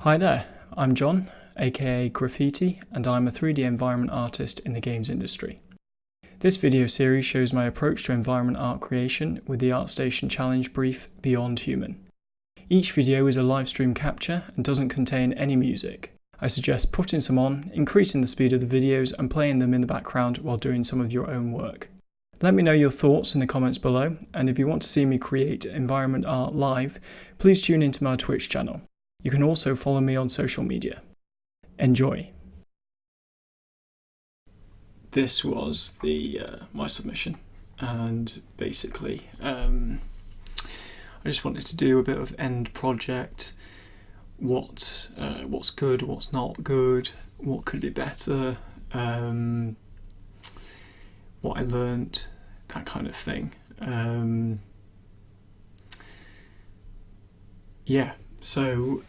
Hi there, I'm John, aka Graffiti, and I'm a 3D environment artist in the games industry. This video series shows my approach to environment art creation with the ArtStation challenge brief Beyond Human. Each video is a live stream capture and doesn't contain any music. I suggest putting some on, increasing the speed of the videos and playing them in the background while doing some of your own work. Let me know your thoughts in the comments below, and if you want to see me create environment art live, please tune into my Twitch channel. You can also follow me on social media. Enjoy! This was my submission, and basically I just wanted to do a bit of end project, what's good, what's not good, what could be better, what I learnt, that kind of thing. So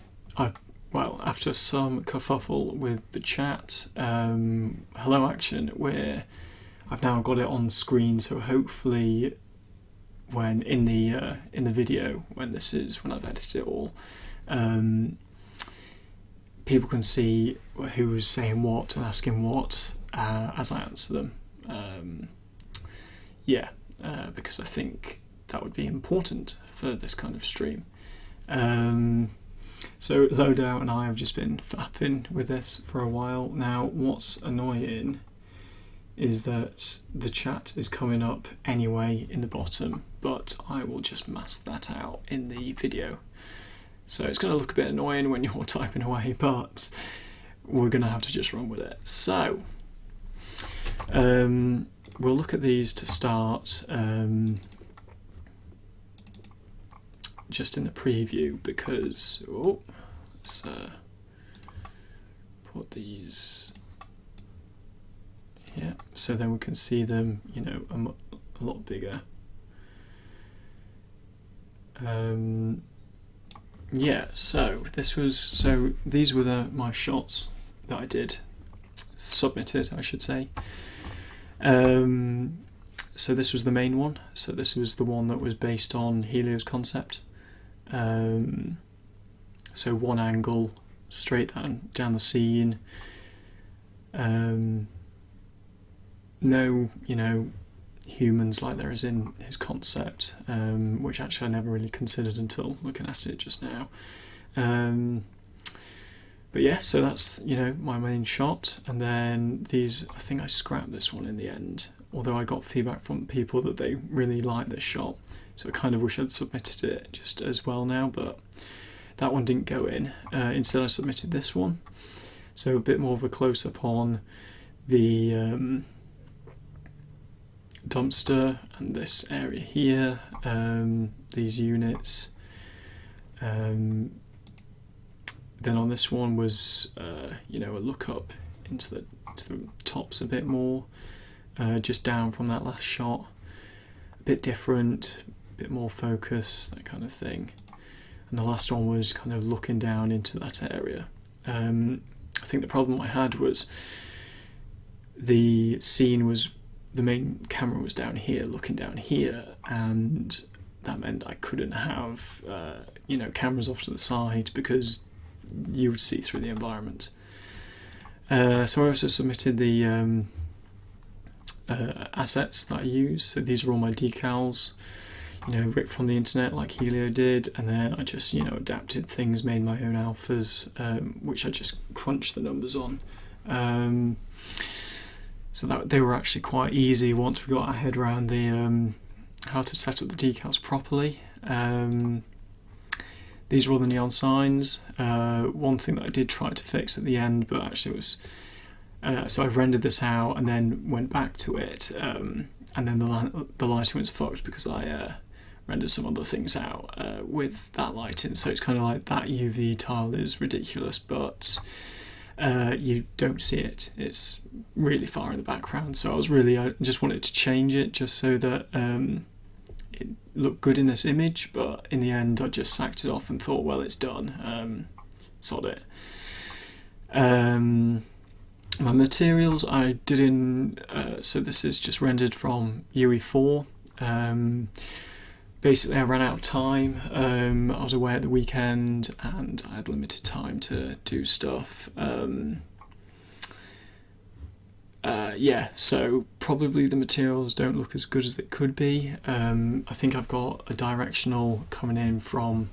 after some kerfuffle with the chat, hello action, where I've now got it on screen, so hopefully when in the video, when I've edited it all, people can see who's saying what and asking what as I answer them. Because I think that would be important for this kind of stream. So Loadout and I have just been fapping with this for a while now. What's annoying is that the chat is coming up anyway in the bottom, but I will just mask that out in the video. So it's going to look a bit annoying when you're typing away, but we're going to have to just run with it. So we'll look at these to start, just in the preview, because let's put these here so then we can see them, a lot bigger. So these were my shots that I did, submitted I should say. So this was the main one, so this was the one that was based on Helio's concept. So one angle straight down the scene, no humans like there is in his concept, which actually I never really considered until looking at it just now. But yeah, so that's my main shot, and then these, I think I scrapped this one in the end, although I got feedback from people that they really liked this shot, so I kind of wish I'd submitted it just as well now, but that one didn't go in. Instead I submitted this one, so a bit more of a close-up on the dumpster and this area here, these units. Then on this one was a look up into the tops a bit more, just down from that last shot, a bit different, a bit more focus, that kind of thing. And the last one was kind of looking down into that area. I think the problem I had was the main camera was down here, looking down here, and that meant I couldn't have cameras off to the side because you would see through the environment. So I also submitted the assets that I use. So these are all my decals, ripped from the internet like Helio did, and then I just adapted things, made my own alphas, which I just crunched the numbers on. So that they were actually quite easy once we got our head around the how to set up the decals properly. These are all the neon signs. One thing that I did try to fix at the end, but actually it was so I've rendered this out and then went back to it, and then the lighting was fucked because I rendered some other things out with that lighting. So it's kind of like that UV tile is ridiculous, but you don't see it. It's really far in the background. So I just wanted to change it just so that it looked good in this image, but in the end I just sacked it off and thought, well, it's done, sod it. My materials I did in, so this is just rendered from UE4. basically I ran out of time. I was away at the weekend and I had limited time to do stuff. Yeah, so probably the materials don't look as good as they could be. I think I've got a directional coming in from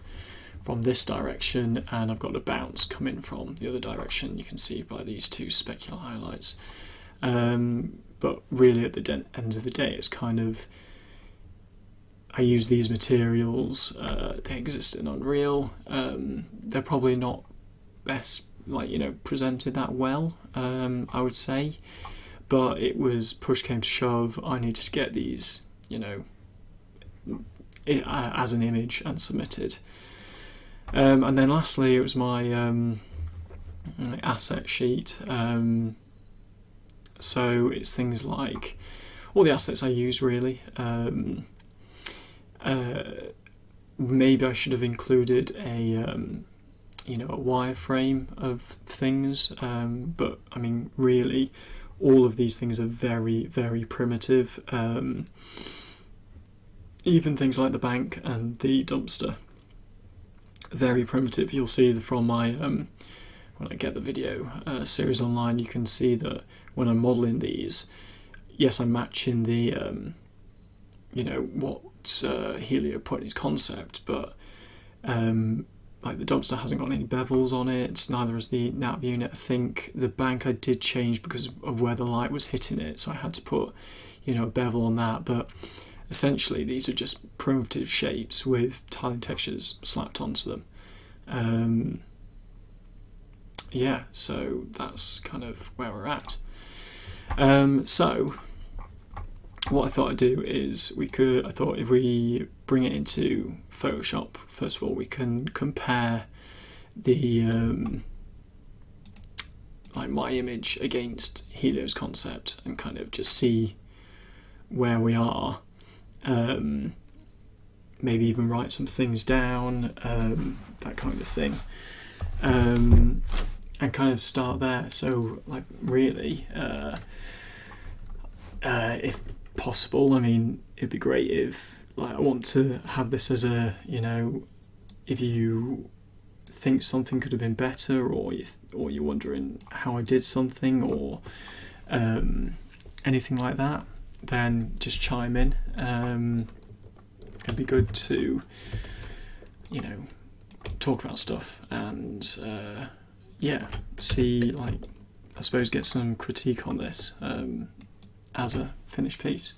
this direction, and I've got a bounce coming from the other direction. You can see by these two specular highlights. But really at the end of the day, it's kind of, I use these materials, they exist in Unreal. They're probably not best, like, you know, presented that well, I would say. But it was push came to shove, I needed to get these, you know, as an image and submitted. And then lastly, it was my asset sheet. So it's things like all the assets I use, really. Maybe I should have included a you know, a wireframe of things, but I mean, really, all of these things are very, very primitive. Even things like the bank and the dumpster, very primitive. You'll see from my when I get the video series online, you can see that when I'm modelling these, yes, I'm matching the you know, what Helio put in his concept, but like the dumpster hasn't got any bevels on it, neither has the nap unit. I think the bank I did change because of where the light was hitting it, so I had to put, you know, a bevel on that. But essentially these are just primitive shapes with tiling textures slapped onto them. Yeah, so that's kind of where we're at. So what I thought I'd do is I thought if we bring it into Photoshop, first of all, we can compare the like my image against Helio's concept and kind of just see where we are. Maybe even write some things down, that kind of thing, and kind of start there. So, like, really, if possible, I mean, it'd be great if, like, I want to have this as a, you know, if you think something could have been better, or you're wondering how I did something, or anything like that, then just chime in. It'd be good to, you know, talk about stuff and yeah, see, like, I suppose get some critique on this as a finished piece.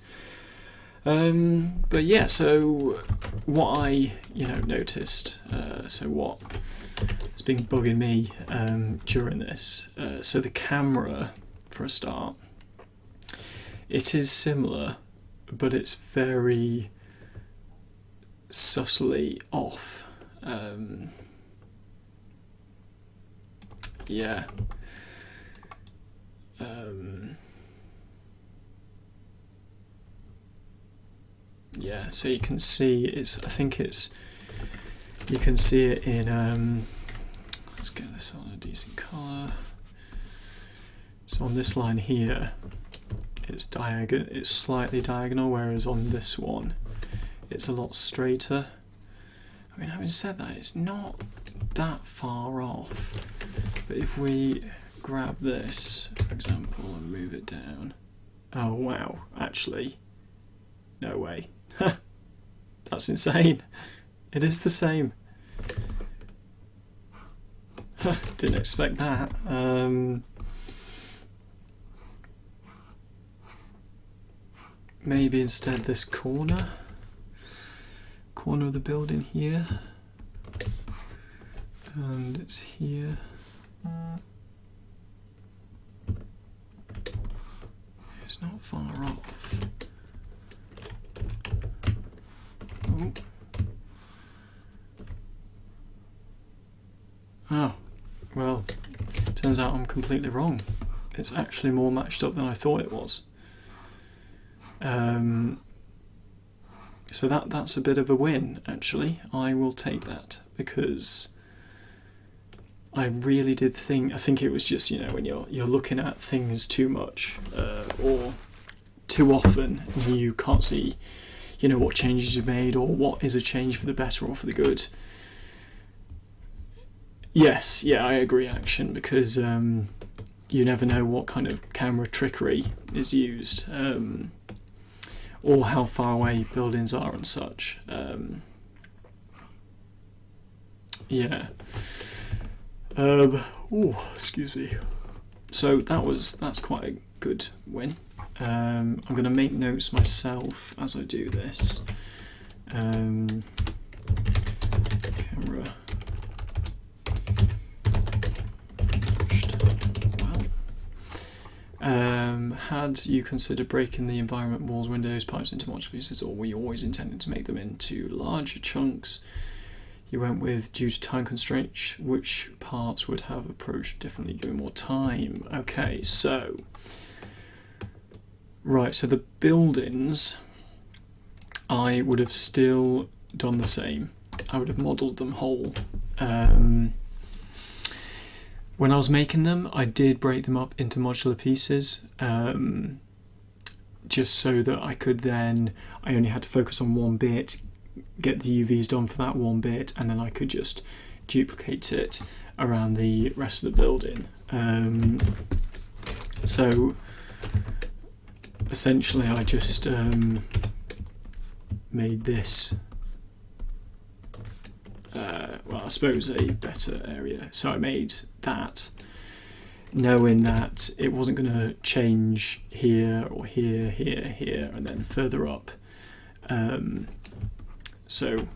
But yeah, so what I, you know, noticed, so what has been bugging me during this, so the camera, for a start, it is similar, but it's very subtly off. Yeah. Yeah, so you can see I think you can see it in, let's get this on a decent colour. So on this line here, it's slightly diagonal, whereas on this one, it's a lot straighter. I mean, having said that, it's not that far off. But if we grab this, for example, and move it down, oh wow, actually, no way. That's insane. It is the same. Didn't expect that. Maybe instead this corner of the building here, and it's here. It's not far off. Ooh. Oh, well, turns out I'm completely wrong. It's actually more matched up than I thought it was. So that's a bit of a win, actually. I will take that, because I really did I think it was just, you know, when you're looking at things too much or too often, you can't see, what changes you've made, or what is a change for the better or for the good. Yes, yeah, I agree, Action, because you never know what kind of camera trickery is used, or how far away buildings are and such. Yeah. Excuse me. So that's quite a good win. I'm going to make notes myself as I do this. Camera. Had you considered breaking the environment walls, windows, pipes into modular pieces, or were you always intending to make them into larger chunks? You went with due to time constraints. Which parts would have approached differently given more time? Okay, so the buildings, I would have still done the same. I would have modelled them whole. When I was making them, I did break them up into modular pieces, just so that I only had to focus on one bit, get the UVs done for that one bit, and then I could just duplicate it around the rest of the building. So essentially I just made this I suppose a better area. So I made that knowing that it wasn't going to change here or here, here, and then further up. So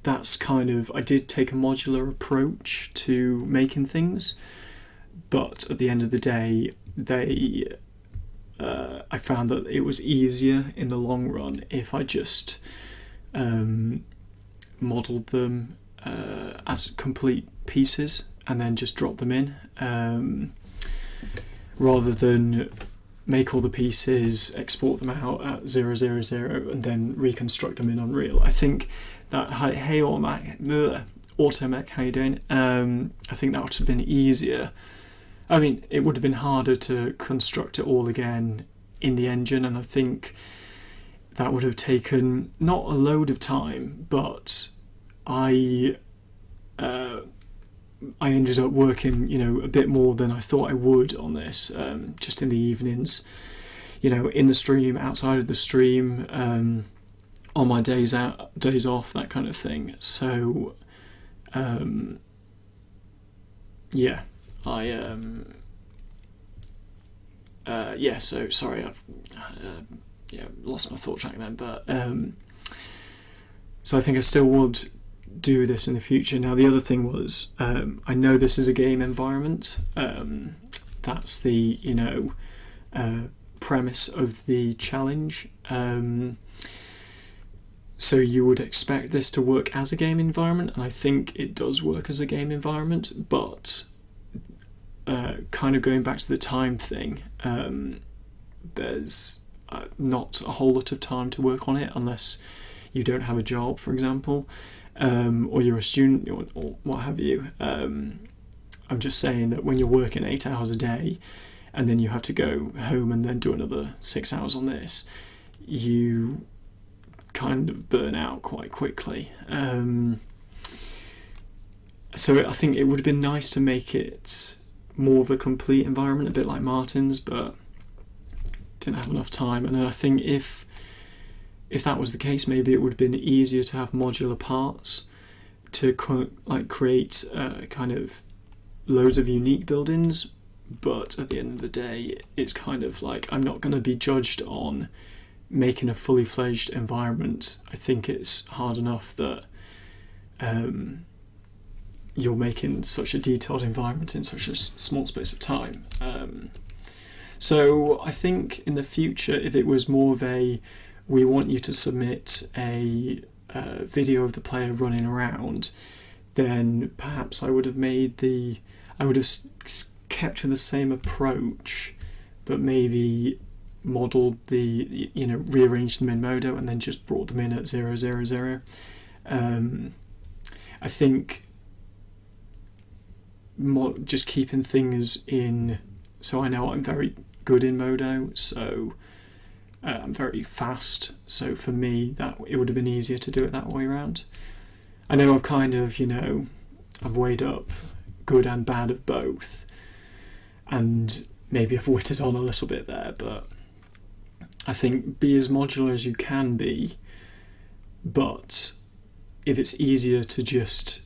that's kind of, I did take a modular approach to making things, but at the end of the day, I found that it was easier in the long run if I just modelled them as complete pieces and then just drop them in, rather than make all the pieces, export them out at 000 and then reconstruct them in Unreal. I think that, hey Automech, how you doing? I think that would have been easier. I mean, it would have been harder to construct it all again in the engine, and I think that would have taken not a load of time, but I ended up working, a bit more than I thought I would on this, just in the evenings, in the stream, outside of the stream, on my days off, that kind of thing. So, yeah, so sorry, I've lost my thought track then, but so I think I still would do this in the future. Now, the other thing was, I know this is a game environment. That's the premise of the challenge. So you would expect this to work as a game environment, and I think it does work as a game environment, but kind of going back to the time thing, there's not a whole lot of time to work on it unless you don't have a job, for example, or you're a student or what have you. I'm just saying that when you're working 8 hours a day and then you have to go home and then do another 6 hours on this, you kind of burn out quite quickly. So I think it would have been nice to make it more of a complete environment, a bit like Martin's, but didn't have enough time. And I think if that was the case, maybe it would have been easier to have modular parts to create kind of loads of unique buildings. But at the end of the day, it's kind of like, I'm not going to be judged on making a fully fledged environment. I think it's hard enough that you're making such a detailed environment in such a small space of time. So I think in the future, if it was more of a, we want you to submit a video of the player running around, then perhaps I would have kept to the same approach, but maybe modelled rearranged them in Modo and then just brought them in at 000. I think just keeping things in, so I know I'm very good in Modo, so I'm very fast, so for me that it would have been easier to do it that way around. I know I've kind of, I've weighed up good and bad of both, and maybe I've whittled on a little bit there, but I think be as modular as you can be, but if it's easier to just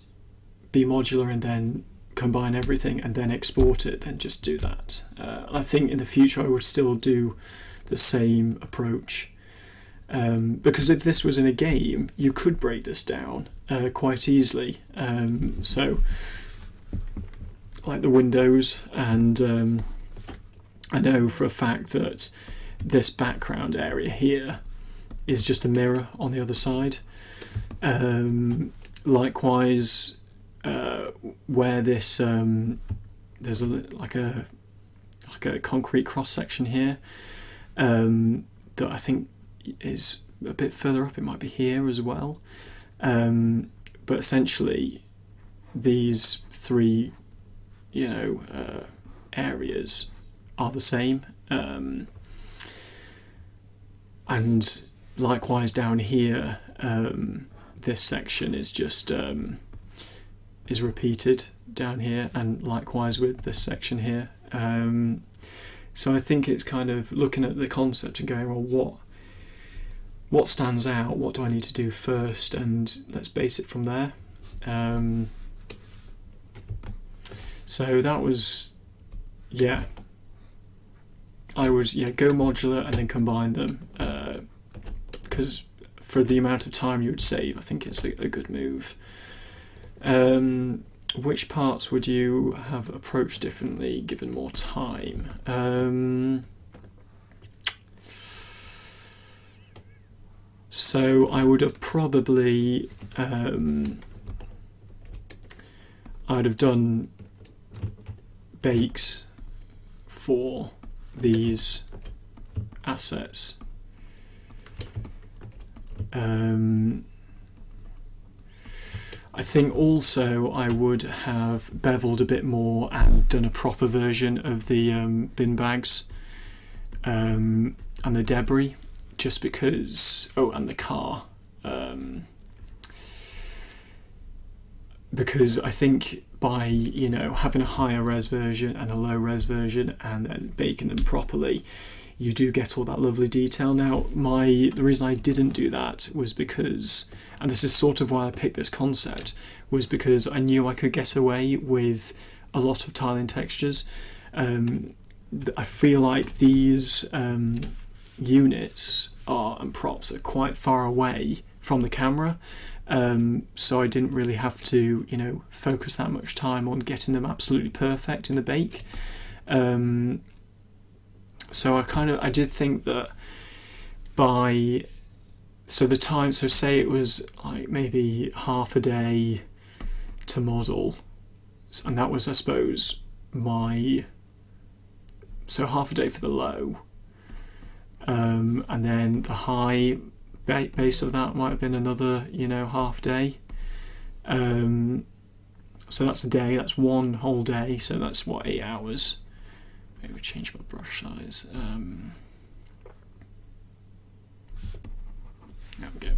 be modular and then combine everything and then export it, then just do that. I think in the future I would still do the same approach, because if this was in a game, you could break this down quite easily. So like the windows, and I know for a fact that this background area here is just a mirror on the other side. Likewise, where this there's like a concrete cross section here that I think is a bit further up. It might be here as well, but essentially these three areas are the same, and likewise down here, this section is just is repeated down here, and likewise with this section here. So I think it's kind of looking at the concept and going, well, what stands out? What do I need to do first? And let's base it from there. So that was, I would go modular and then combine them, because for the amount of time you would save, I think it's a good move. Which parts would you have approached differently given more time? So I would have probably I'd have done bakes for these assets. I think also I would have beveled a bit more and done a proper version of the bin bags and the debris, just because, and the car, because I think by having a higher res version and a low res version and then baking them properly, you do get all that lovely detail. Now, the reason I didn't do that was because, and this is sort of why I picked this concept, was because I knew I could get away with a lot of tiling textures. I feel like these units and props are quite far away from the camera, so I didn't really have to, focus that much time on getting them absolutely perfect in the bake. So I did think that so say it was like maybe half a day to model, and that was, I suppose, so half a day for the low, and then the high base of that might have been another, half day. So that's a day, that's one whole day, so that's 8 hours. Maybe change my brush size. There we go.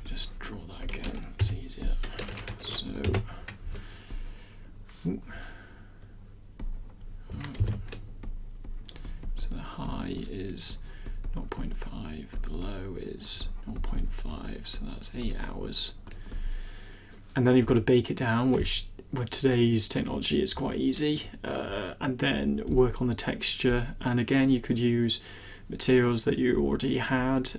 Just draw that again, it's easier. So, so the high is 0.5, the low is 0.5, so that's 8 hours. And then you've got to bake it down, which with today's technology is quite easy, and then work on the texture. And again, you could use materials that you already had,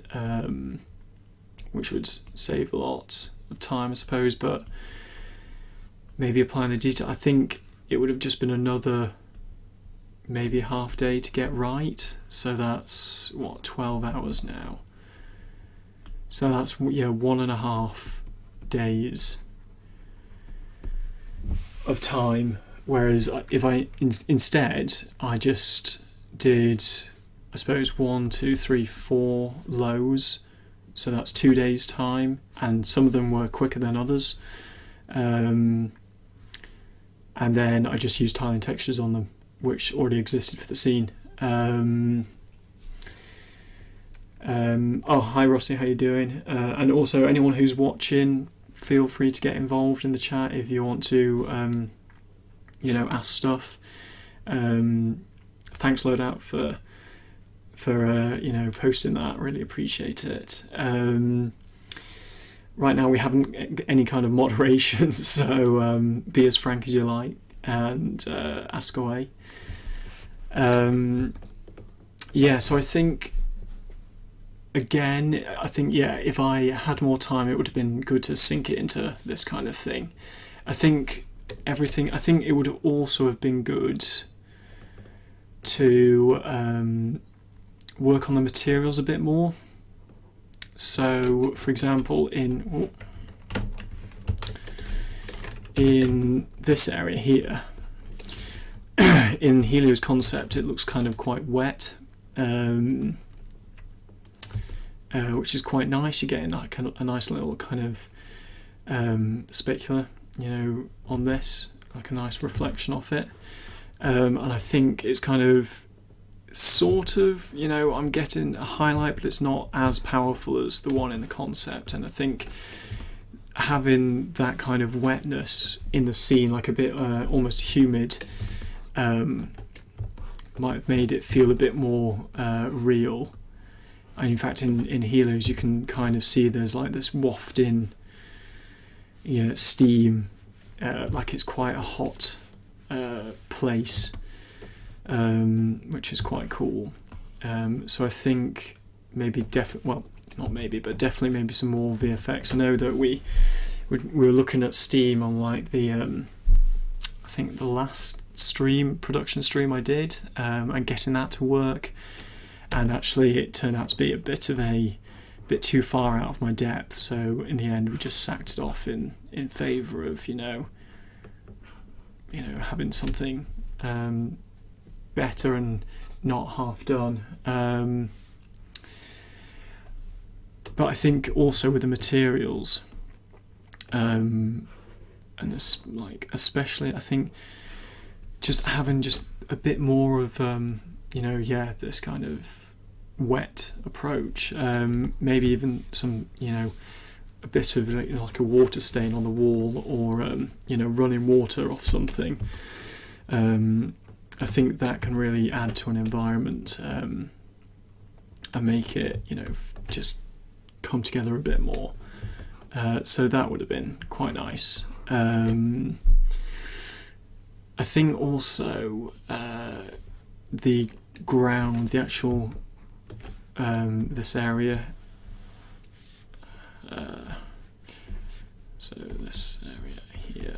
which would save a lot of time, I suppose, but maybe applying the detail, I think it would have just been another maybe half day to get right. So that's 12 hours now, so that's 1.5 days of time. Whereas if I instead I just did, I suppose, 1, 2, 3, 4 lows, so that's 2 days time, and some of them were quicker than others, and then I just used tiling textures on them which already existed for the scene, Oh, hi Rossi, how you doing? And also anyone who's watching, feel free to get involved in the chat if you want to, ask stuff. Thanks Loadout for posting that. Really appreciate it. Right now we haven't any kind of moderation, so be as frank as you like and ask away. So I think, again, if I had more time, it would have been good to sink it into this kind of thing. I think it would have also have been good to work on the materials a bit more. So, for example, in this area here, in Helio's concept, it looks kind of quite wet, which is quite nice. You're getting like a nice little kind of specular, on this, like a nice reflection of it. And I think it's kind of, sort of, I'm getting a highlight, but it's not as powerful as the one in the concept. And I think having that kind of wetness in the scene, like a bit almost humid, might have made it feel a bit more real. And in fact, in Helios, you can kind of see there's like this wafting, steam, like it's quite a hot place, which is quite cool. So I think definitely maybe some more VFX. I know that we were looking at steam on like the I think the last production stream I did, and getting that to work, and actually it turned out to be a bit too far out of my depth, so in the end we just sacked it off in favour of having something better and not half done. But I think also with the materials, and this, like, especially I think just having just a bit more of this kind of wet approach, maybe even some a bit of like a water stain on the wall, or running water off something. I think that can really add to an environment, and make it just come together a bit more. So that would have been quite nice. I think also the ground, the actual this area, so this area here.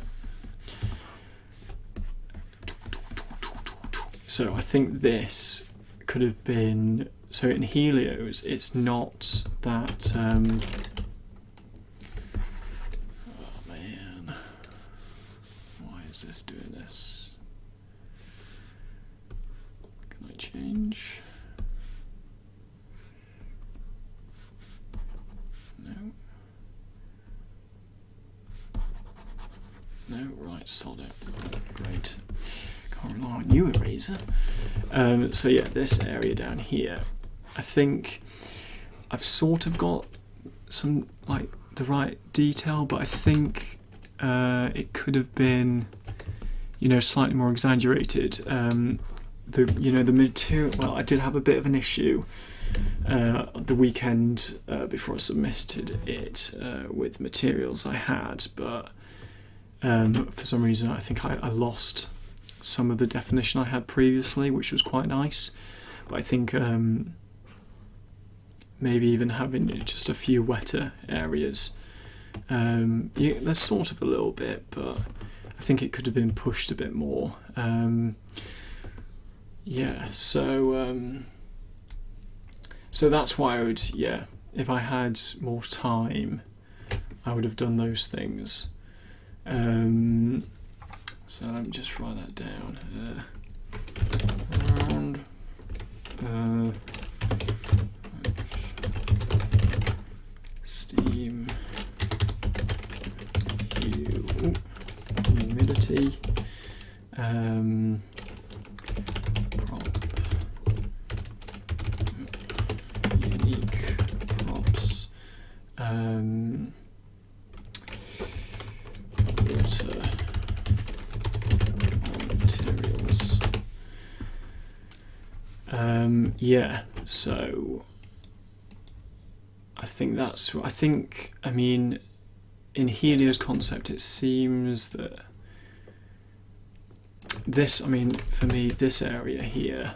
So I think this could have been, so in Helios it's not that oh man, why is this doing this? Can I change? No, right, solid, great. Can't rely on you, Eraser. So yeah, this area down here, I think I've sort of got some like the right detail, but I think it could have been, slightly more exaggerated. The material. Well, I did have a bit of an issue the weekend before I submitted it with materials I had, but for some reason I think I lost some of the definition I had previously, which was quite nice. But I think maybe even having just a few wetter areas, there's sort of a little bit, but I think it could have been pushed a bit more. So that's why I would, if I had more time, I would have done those things. So let me just write that down. Steam, humidity, prop Yeah, so I mean, in Helio's concept, it seems that this, I mean, for me, this area here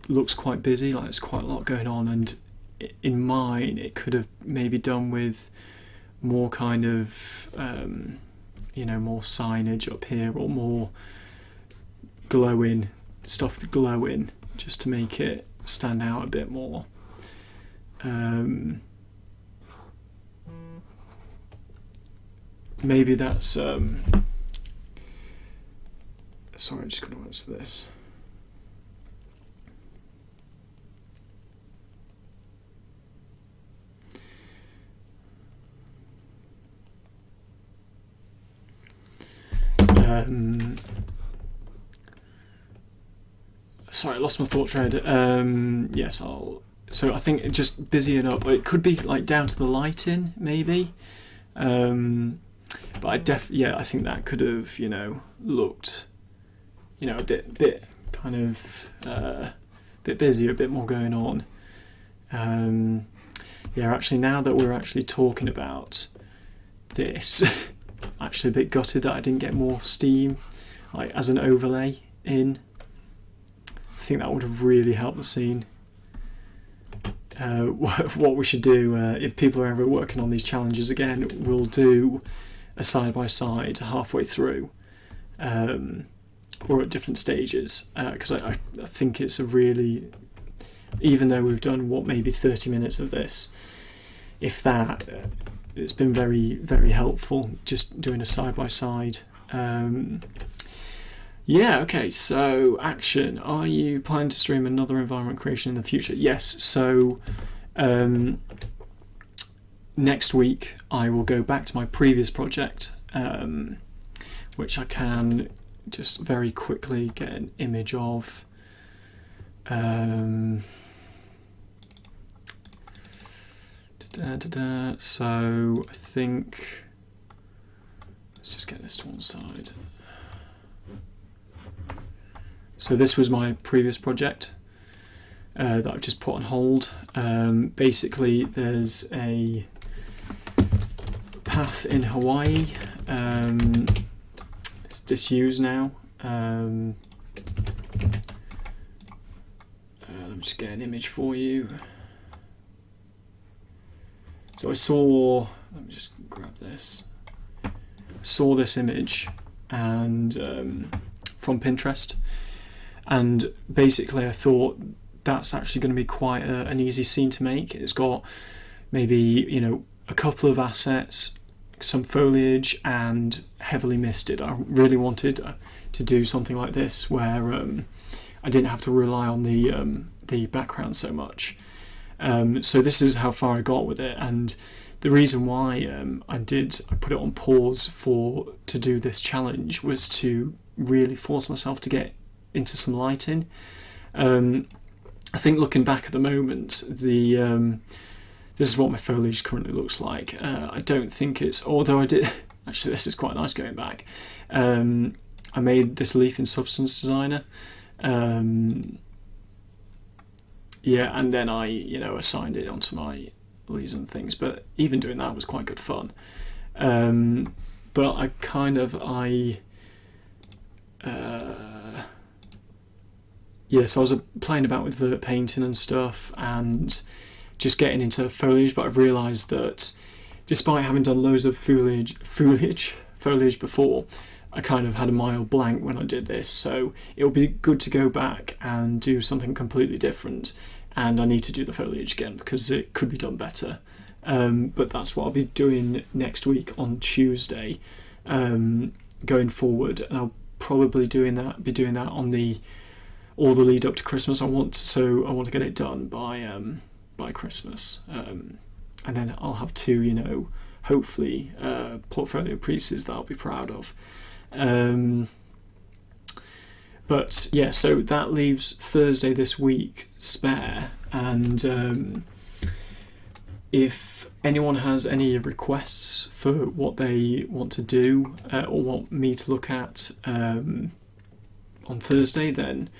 looks quite busy, like there's quite a lot going on, and in mine, it could have maybe done with more kind of, more signage up here, or more glowing, stuff glowing, just to make it stand out a bit more. Maybe that's sorry, I'm just going to answer this. Sorry, I lost my thought thread. Yes, so I think just busying up. It could be like down to the lighting, maybe. But I think that could have, looked, a bit kind of, bit busier, a bit more going on. Actually, now that we're actually talking about this, I'm actually a bit gutted that I didn't get more steam, like as an overlay in. I think that would have really helped the scene. What we should do, if people are ever working on these challenges again, we'll do a side-by-side halfway through, or at different stages, because I think it's a really, even though we've done maybe 30 minutes of this, if that, it's been very, very helpful just doing a side-by-side. Okay, so action. Are you planning to stream another environment creation in the future? Yes, so next week I will go back to my previous project, which I can just very quickly get an image of. So I think, let's just get this to one side. So this was my previous project that I've just put on hold. Basically, there's a path in Hawaii. It's disused now. Let me just get an image for you. So I saw, let me just grab this. I saw this image and from Pinterest. And basically I thought that's actually going to be quite an easy scene to make. It's got maybe, a couple of assets, some foliage, and heavily misted. I really wanted to do something like this where I didn't have to rely on the background so much. So this is how far I got with it, and the reason why I put it on pause to do this challenge was to really force myself to get into some lighting. I think looking back at the moment, this is what my foliage currently looks like. I don't think although I did, actually this is quite nice going back. I made this leaf in Substance Designer. And then I, assigned it onto my leaves and things, but even doing that was quite good fun. But so I was playing about with vert painting and stuff and just getting into foliage, but I've realised that despite having done loads of foliage before, I kind of had a mild blank when I did this, so it'll be good to go back and do something completely different, and I need to do the foliage again because it could be done better. But that's what I'll be doing next week on Tuesday, going forward, and I'll probably be doing that on all the lead up to Christmas. I want to get it done by Christmas, and then I'll have two, hopefully portfolio pieces that I'll be proud of. But yeah, so that leaves Thursday this week spare, and if anyone has any requests for what they want to do or want me to look at on Thursday, then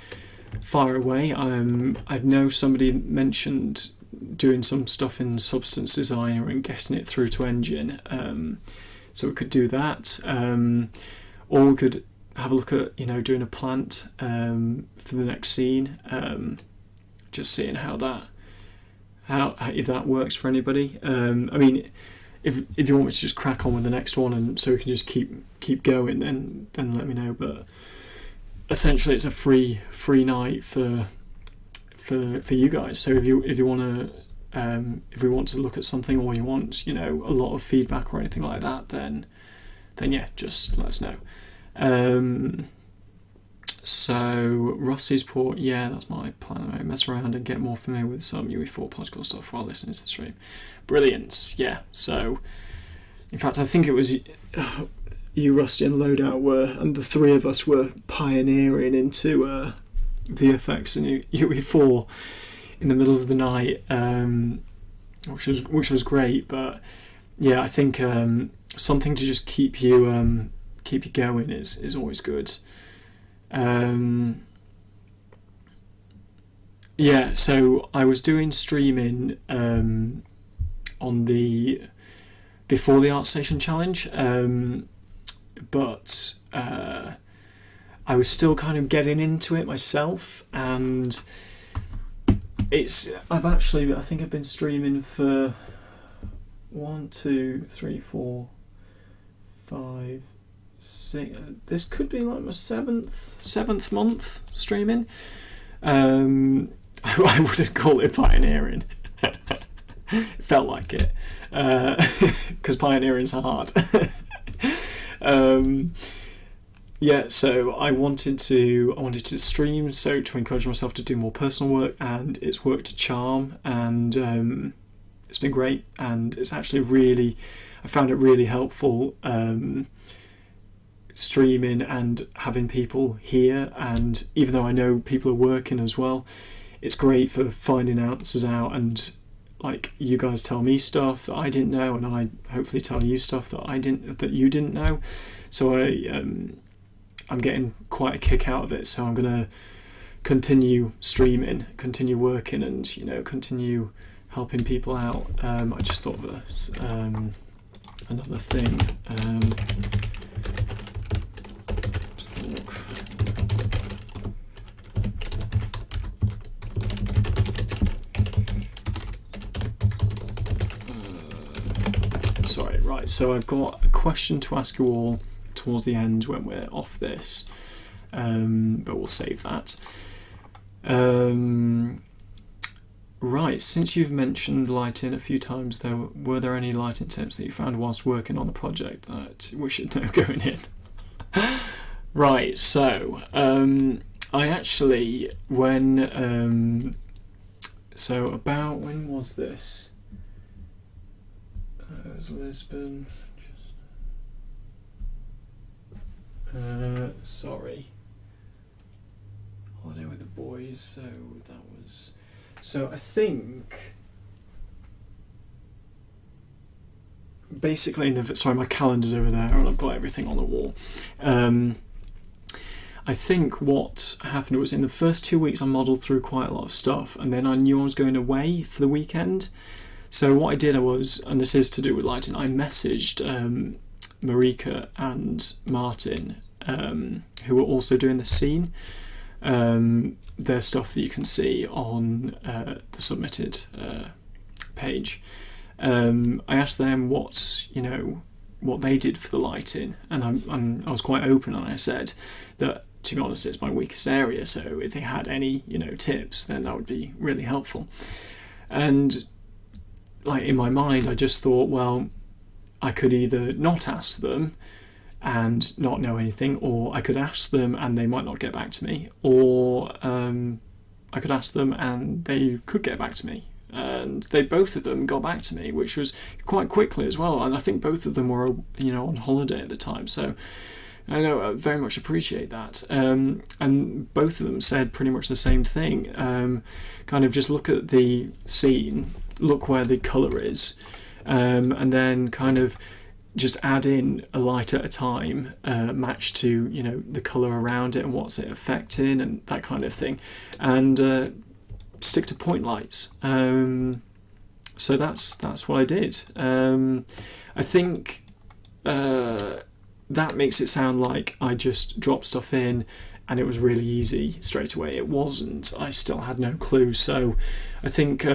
fire away. I know somebody mentioned doing some stuff in Substance Designer and getting it through to Engine, so we could do that, or we could have a look at doing a plant for the next scene, just seeing how if that works for anybody. I mean, if you want me to just crack on with the next one and so we can just keep going, then let me know. But essentially it's a free night for you guys. So if you want to if we want to look at something, or you want a lot of feedback or anything like that, then yeah, just let us know. So Rusty's Port, yeah, that's my plan. I mess around and get more familiar with some UE4 particle stuff while listening to the stream. Brilliant, yeah. So in fact, I think it was you, Rusty, and Loadout and the three of us were pioneering into VFX and UE4 in the middle of the night, which was great. But yeah, I think something to just keep you going is always good. Yeah, so I was doing streaming on before the ArtStation challenge, but I was still kind of getting into it myself, and I think I've been streaming for 1, 2, 3, 4, 5, 6. This could be like my seventh month streaming. I wouldn't call it pioneering. It felt like it, because pioneering's hard. Yeah, so I wanted to stream, so to encourage myself to do more personal work, and it's worked a charm, and it's been great, and it's actually I found it really helpful streaming and having people here, and even though I know people are working as well, it's great for finding answers out, and like you guys tell me stuff that I didn't know, and I hopefully tell you stuff that you didn't know. So I'm getting quite a kick out of it, so I'm gonna continue streaming, continue working, and continue helping people out. I just thought of another thing. Sorry, right, so I've got a question to ask you all towards the end when we're off this, but we'll save that. Right, since you've mentioned lighting a few times, were there any lighting tips that you found whilst working on the project that we should know going in? Right, so I actually, when was this? It was Lisbon. Sorry. Holiday with the boys. So I think basically my calendar's over there, and I've got everything on the wall. I think what happened was in the first 2 weeks I modelled through quite a lot of stuff, and then I knew I was going away for the weekend. So what I did was, and this is to do with lighting, I messaged Marika and Martin, who were also doing the scene. Their stuff that you can see on the submitted page. I asked them what they did for the lighting, and I was quite open, and I said that, to be honest, it's my weakest area, so if they had any tips, then that would be really helpful. And like in my mind, I just thought, well, I could either not ask them and not know anything, or I could ask them and they might not get back to me, or I could ask them and they could get back to me. And both of them got back to me, which was quite quickly as well. And I think both of them were, on holiday at the time. So I know I very much appreciate that. And both of them said pretty much the same thing. Kind of just look at the scene, look where the colour is, and then kind of just add in a light at a time, matched to, you know, the colour around it and what's it affecting and that kind of thing, and stick to point lights. So that's what I did. I think that makes it sound like I just dropped stuff in and it was really easy straight away. It wasn't. I still had no clue. So I think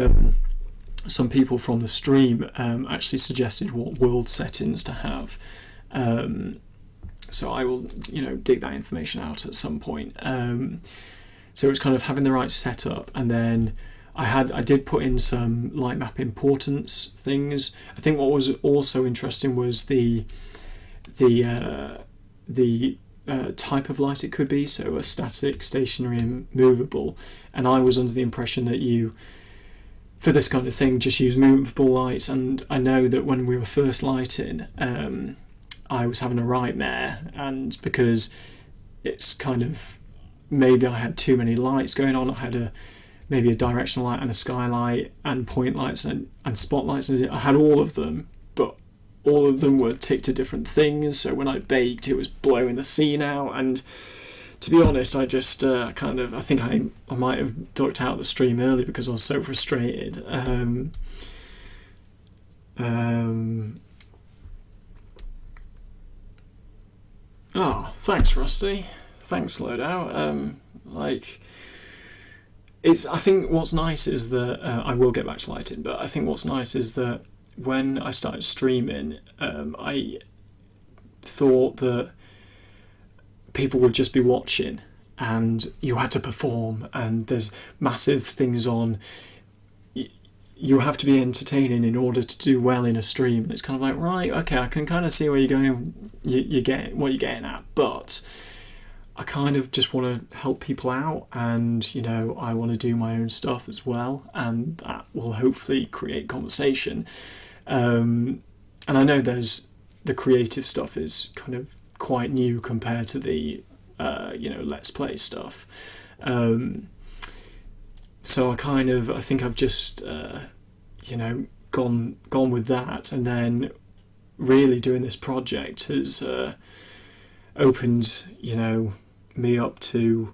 some people from the stream actually suggested what world settings to have. So I will, you know, dig that information out at some point. So it's kind of having the right setup, and then I did put in some light map importance things. I think what was also interesting was the type of light it could be, so a static, stationary and movable, and I was under the impression that you, for this kind of thing, just use movable lights. And I know that when we were first lighting, I was having a nightmare, and because it's kind of, maybe I had too many lights going on. I had maybe a directional light and a skylight and point lights and spotlights, and I had all of them, but all of them were ticked to different things. So when I baked, it was blowing the scene out, and to be honest, I just I think I might have ducked out the stream early because I was so frustrated. Oh, thanks, Rusty. Thanks, Loadout. I think what's nice is that I will get back to lighting, but I think what's nice is that when I started streaming, I thought that people would just be watching and you had to perform, and there's massive things on. You have to be entertaining in order to do well in a stream. And it's kind of like, right, okay, I can kind of see where you're going, you get what you're getting at, but I kind of just want to help people out, and, you know, I want to do my own stuff as well, and that will hopefully create conversation. And I know there's the creative stuff is kind of quite new compared to the let's play stuff. So I think I've just gone with that, and then really doing this project has opened, you know, me up to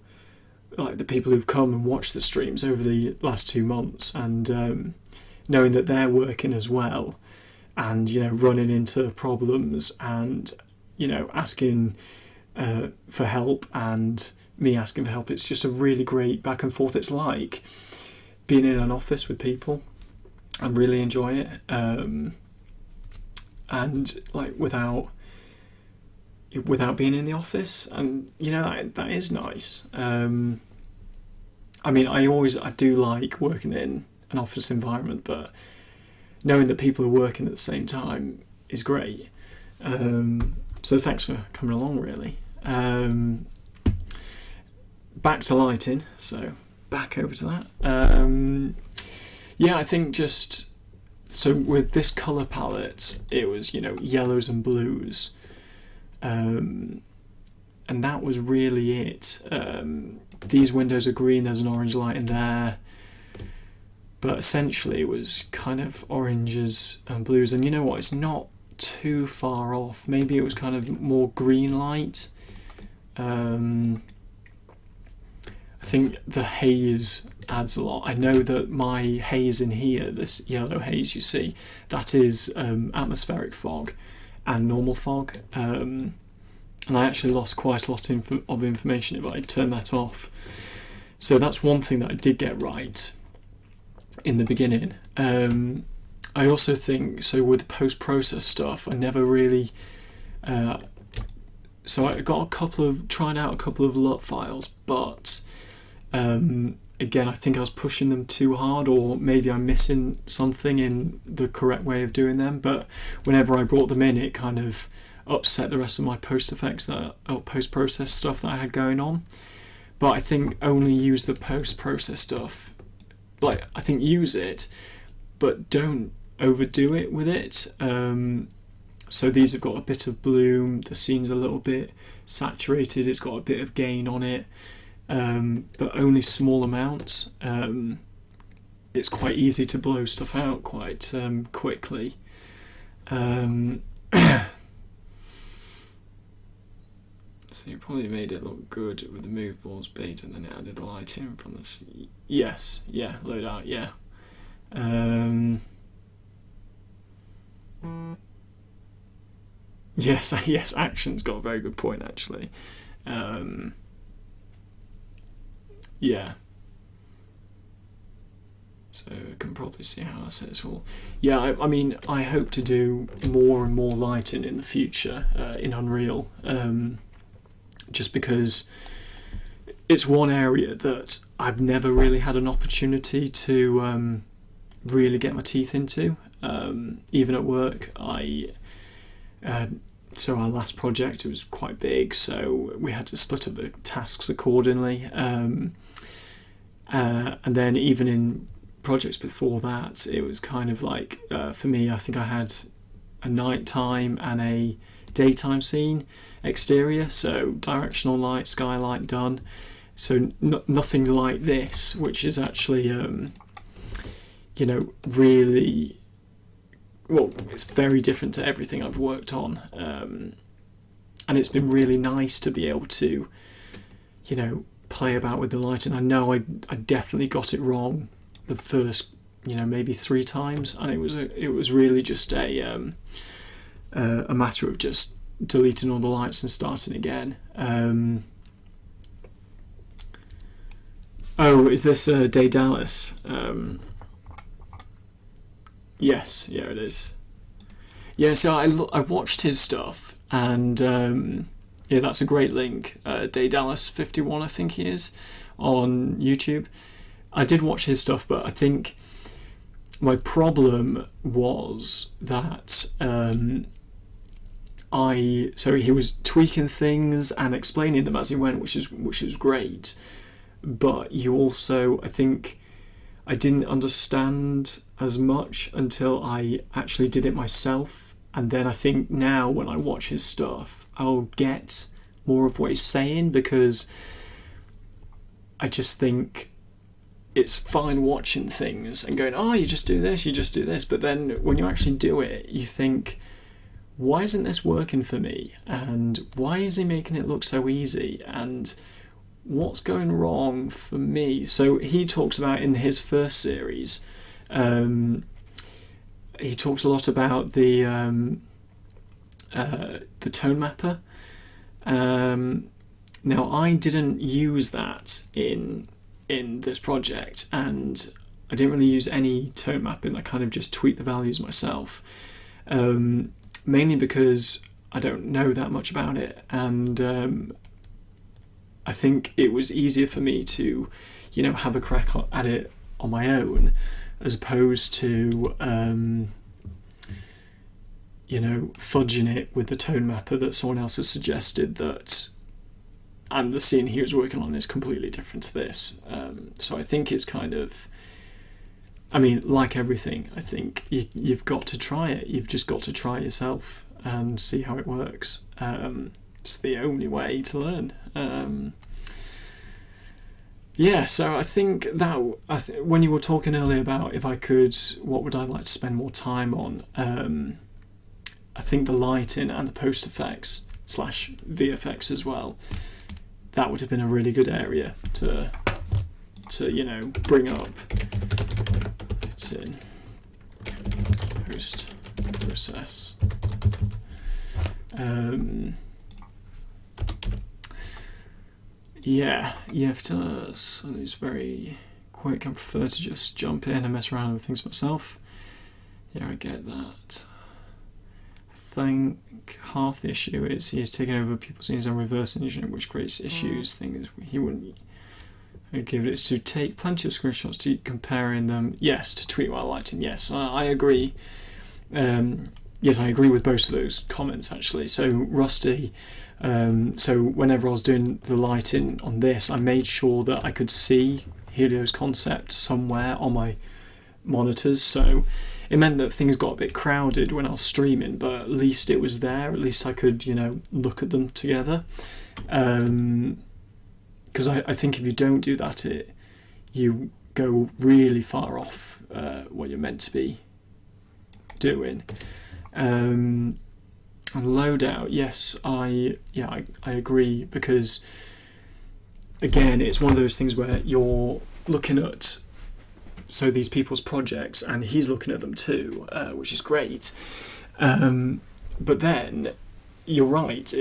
like the people who've come and watched the streams over the last 2 months, and knowing that they're working as well, and, you know, running into problems, and, you know, asking for help, and me asking for help. It's just a really great back and forth. It's like being in an office with people. I really enjoy it, and like without being in the office, and, you know, that is nice. I mean, I do like working in an office environment, but knowing that people are working at the same time is great. So thanks for coming along, really. Back to lighting, so back over to that. I think so with this colour palette, it was, you know, yellows and blues, and that was really it. These windows are green, there's an orange light in there, but essentially it was kind of oranges and blues, and you know what, it's not too far off. Maybe it was kind of more green light. I think the haze adds a lot. I know that my haze in here, this yellow haze you see, that is atmospheric fog and normal fog, and I actually lost quite a lot of information if I turned that off. So that's one thing that I did get right in the beginning. I also think, so with post-process stuff, I never really... so I got tried out a couple of LUT files, but again, I think I was pushing them too hard, or maybe I'm missing something in the correct way of doing them, but whenever I brought them in, it kind of upset the rest of my post-process stuff that I had going on. But I think only use the post-process stuff. Like, I think use it, but don't overdo it with it. So these have got a bit of bloom, the scene's a little bit saturated, it's got a bit of gain on it, but only small amounts. It's quite easy to blow stuff out quite quickly. So you probably made it look good with the move balls bait, and then it added the light in from this. Yes, yeah, loadout, yeah. Yes, yes, Action's got a very good point actually. Yeah. So I can probably see how I say this all. Yeah, I mean, I hope to do more and more lighting in the future in Unreal, just because it's one area that I've never really had an opportunity to really get my teeth into. Even at work, so our last project, it was quite big, so we had to split up the tasks accordingly. And then even in projects before that, it was kind of like, for me, I think I had a nighttime and a daytime scene exterior, so directional light, skylight done. So nothing like this, which is actually, really, well, it's very different to everything I've worked on. And it's been really nice to be able to, play about with the lighting. I know I definitely got it wrong the first, maybe 3 times, and it was really just a matter of just deleting all the lights and starting again. Oh, is this Day Dallas? Yes, yeah, it is. Yeah, so I watched his stuff, and yeah, that's a great link. Day Dallas 51, I think he is, on YouTube. I did watch his stuff, but I think my problem was that so he was tweaking things and explaining them as he went, which is great. But you also, I think, I didn't understand as much until I actually did it myself. And then I think now when I watch his stuff, I'll get more of what he's saying, because I just think it's fine watching things and going, oh, you just do this. But then when you actually do it, you think, why isn't this working for me? And why is he making it look so easy? And what's going wrong for me? So he talks about in his first series, he talks a lot about the tone mapper. Now I didn't use that in this project, and I didn't really use any tone mapping. I kind of just tweaked the values myself, mainly because I don't know that much about it, and I think it was easier for me to, have a crack at it on my own, as opposed to, fudging it with the tone mapper that someone else has suggested that, and the scene he was working on is completely different to this. So I think it's kind of, like everything, I think you've got to try it. You've just got to try it yourself and see how it works. It's the only way to learn. So I think that when you were talking earlier about what would I like to spend more time on, I think the lighting and the post effects / VFX as well, that would have been a really good area to bring up. It's in post process. Yeah, you have to. Someone who's very quick. I prefer to just jump in and mess around with things myself. Yeah, I get that. I think half the issue is he is taking over people's scenes and reversing engineering, which creates issues. Things he wouldn't. I'd give it is to take plenty of screenshots to comparing them. Yes, to tweet while lighting. Yes, I agree. Yes, I agree with both of those comments actually. So Rusty. So whenever I was doing the lighting on this, I made sure that I could see Helio's concept somewhere on my monitors, so it meant that things got a bit crowded when I was streaming, but at least it was there. At least I could, look at them together. Because I think if you don't do that, you go really far off what you're meant to be doing. And loadout, yes, I agree, because again, it's one of those things where you're looking at these people's projects, and he's looking at them too, which is great. But then you're right;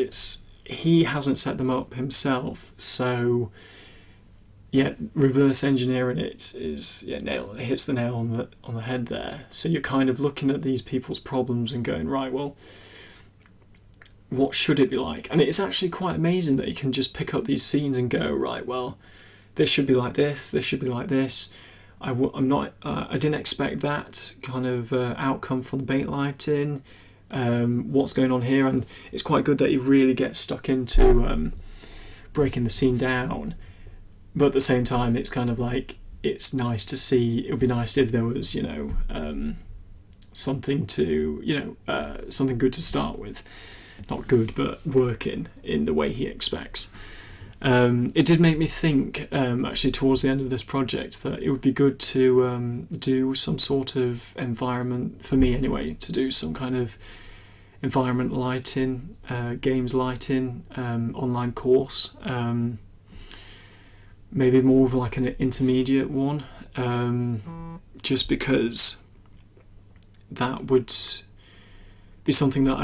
he hasn't set them up himself, so reverse engineering it hits the nail on the head there. So you're kind of looking at these people's problems and going, right, well, what should it be like? And it's actually quite amazing that you can just pick up these scenes and go, right, well, this should be like this should be like this. I didn't expect that kind of outcome from the bait lighting. What's going on here? And it's quite good that he really gets stuck into breaking the scene down. But at the same time, it's kind of like, it's nice to see. It would be nice if there was, something something good to start with. Not good, but working in the way he expects. It did make me think, actually, towards the end of this project, that it would be good to do some sort of environment, for me anyway, to do some kind of environment lighting, games lighting, online course. Maybe more of like an intermediate one, just because that would be something that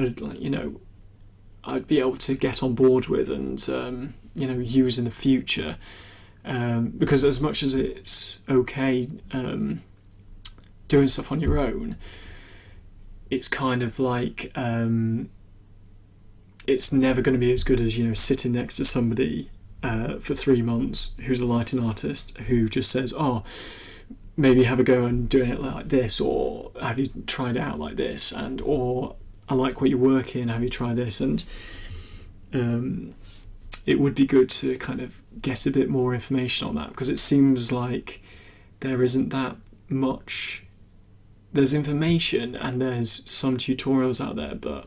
I'd be able to get on board with and use in the future, because as much as it's okay doing stuff on your own, it's kind of like it's never going to be as good as sitting next to somebody for 3 months who's a lighting artist who just says, oh, maybe have a go and doing it like this, or have you tried it out like this, and or I like what you're working, have you tried this? And it would be good to kind of get a bit more information on that, because it seems like there isn't that much. There's information and there's some tutorials out there, but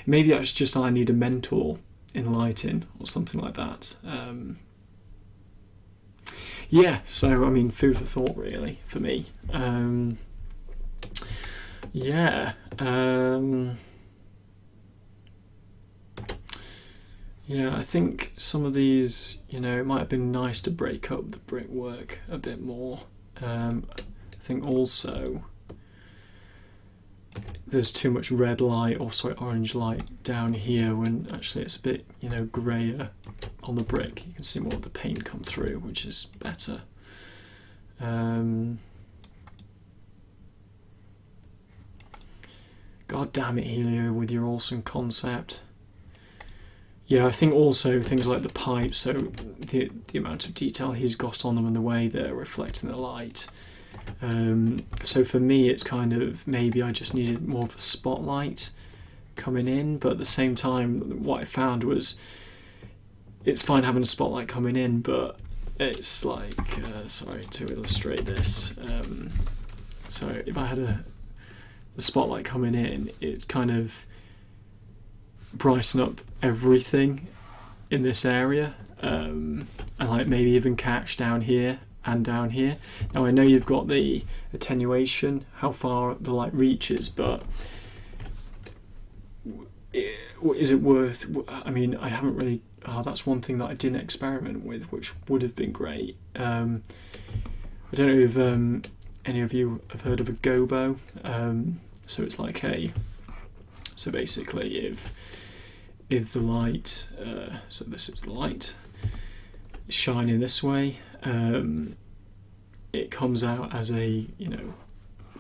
maybe that's just I need a mentor in lighting or something like that. So I mean, food for thought really for me. I think some of these, it might have been nice to break up the brickwork a bit more. I think also there's too much red light, or orange light down here, when actually it's a bit, greyer on the brick. You can see more of the paint come through, which is better. God damn it, Helio, with your awesome concept. Yeah, I think also things like the pipes, so the amount of detail he's got on them and the way they're reflecting the light. So for me, it's kind of, maybe I just needed more of a spotlight coming in, but at the same time, what I found was it's fine having a spotlight coming in, but it's like, sorry to illustrate this. So if I had the spotlight coming in, it's kind of brighten up everything in this area, and like maybe even catch down here and down here. Now I know you've got the attenuation, how far the light reaches, but is it worth? I mean, I haven't really. That's one thing that I didn't experiment with, which would have been great. I don't know if any of you have heard of a gobo. So it's like so basically if the light, so this is the light, shining this way, it comes out as a,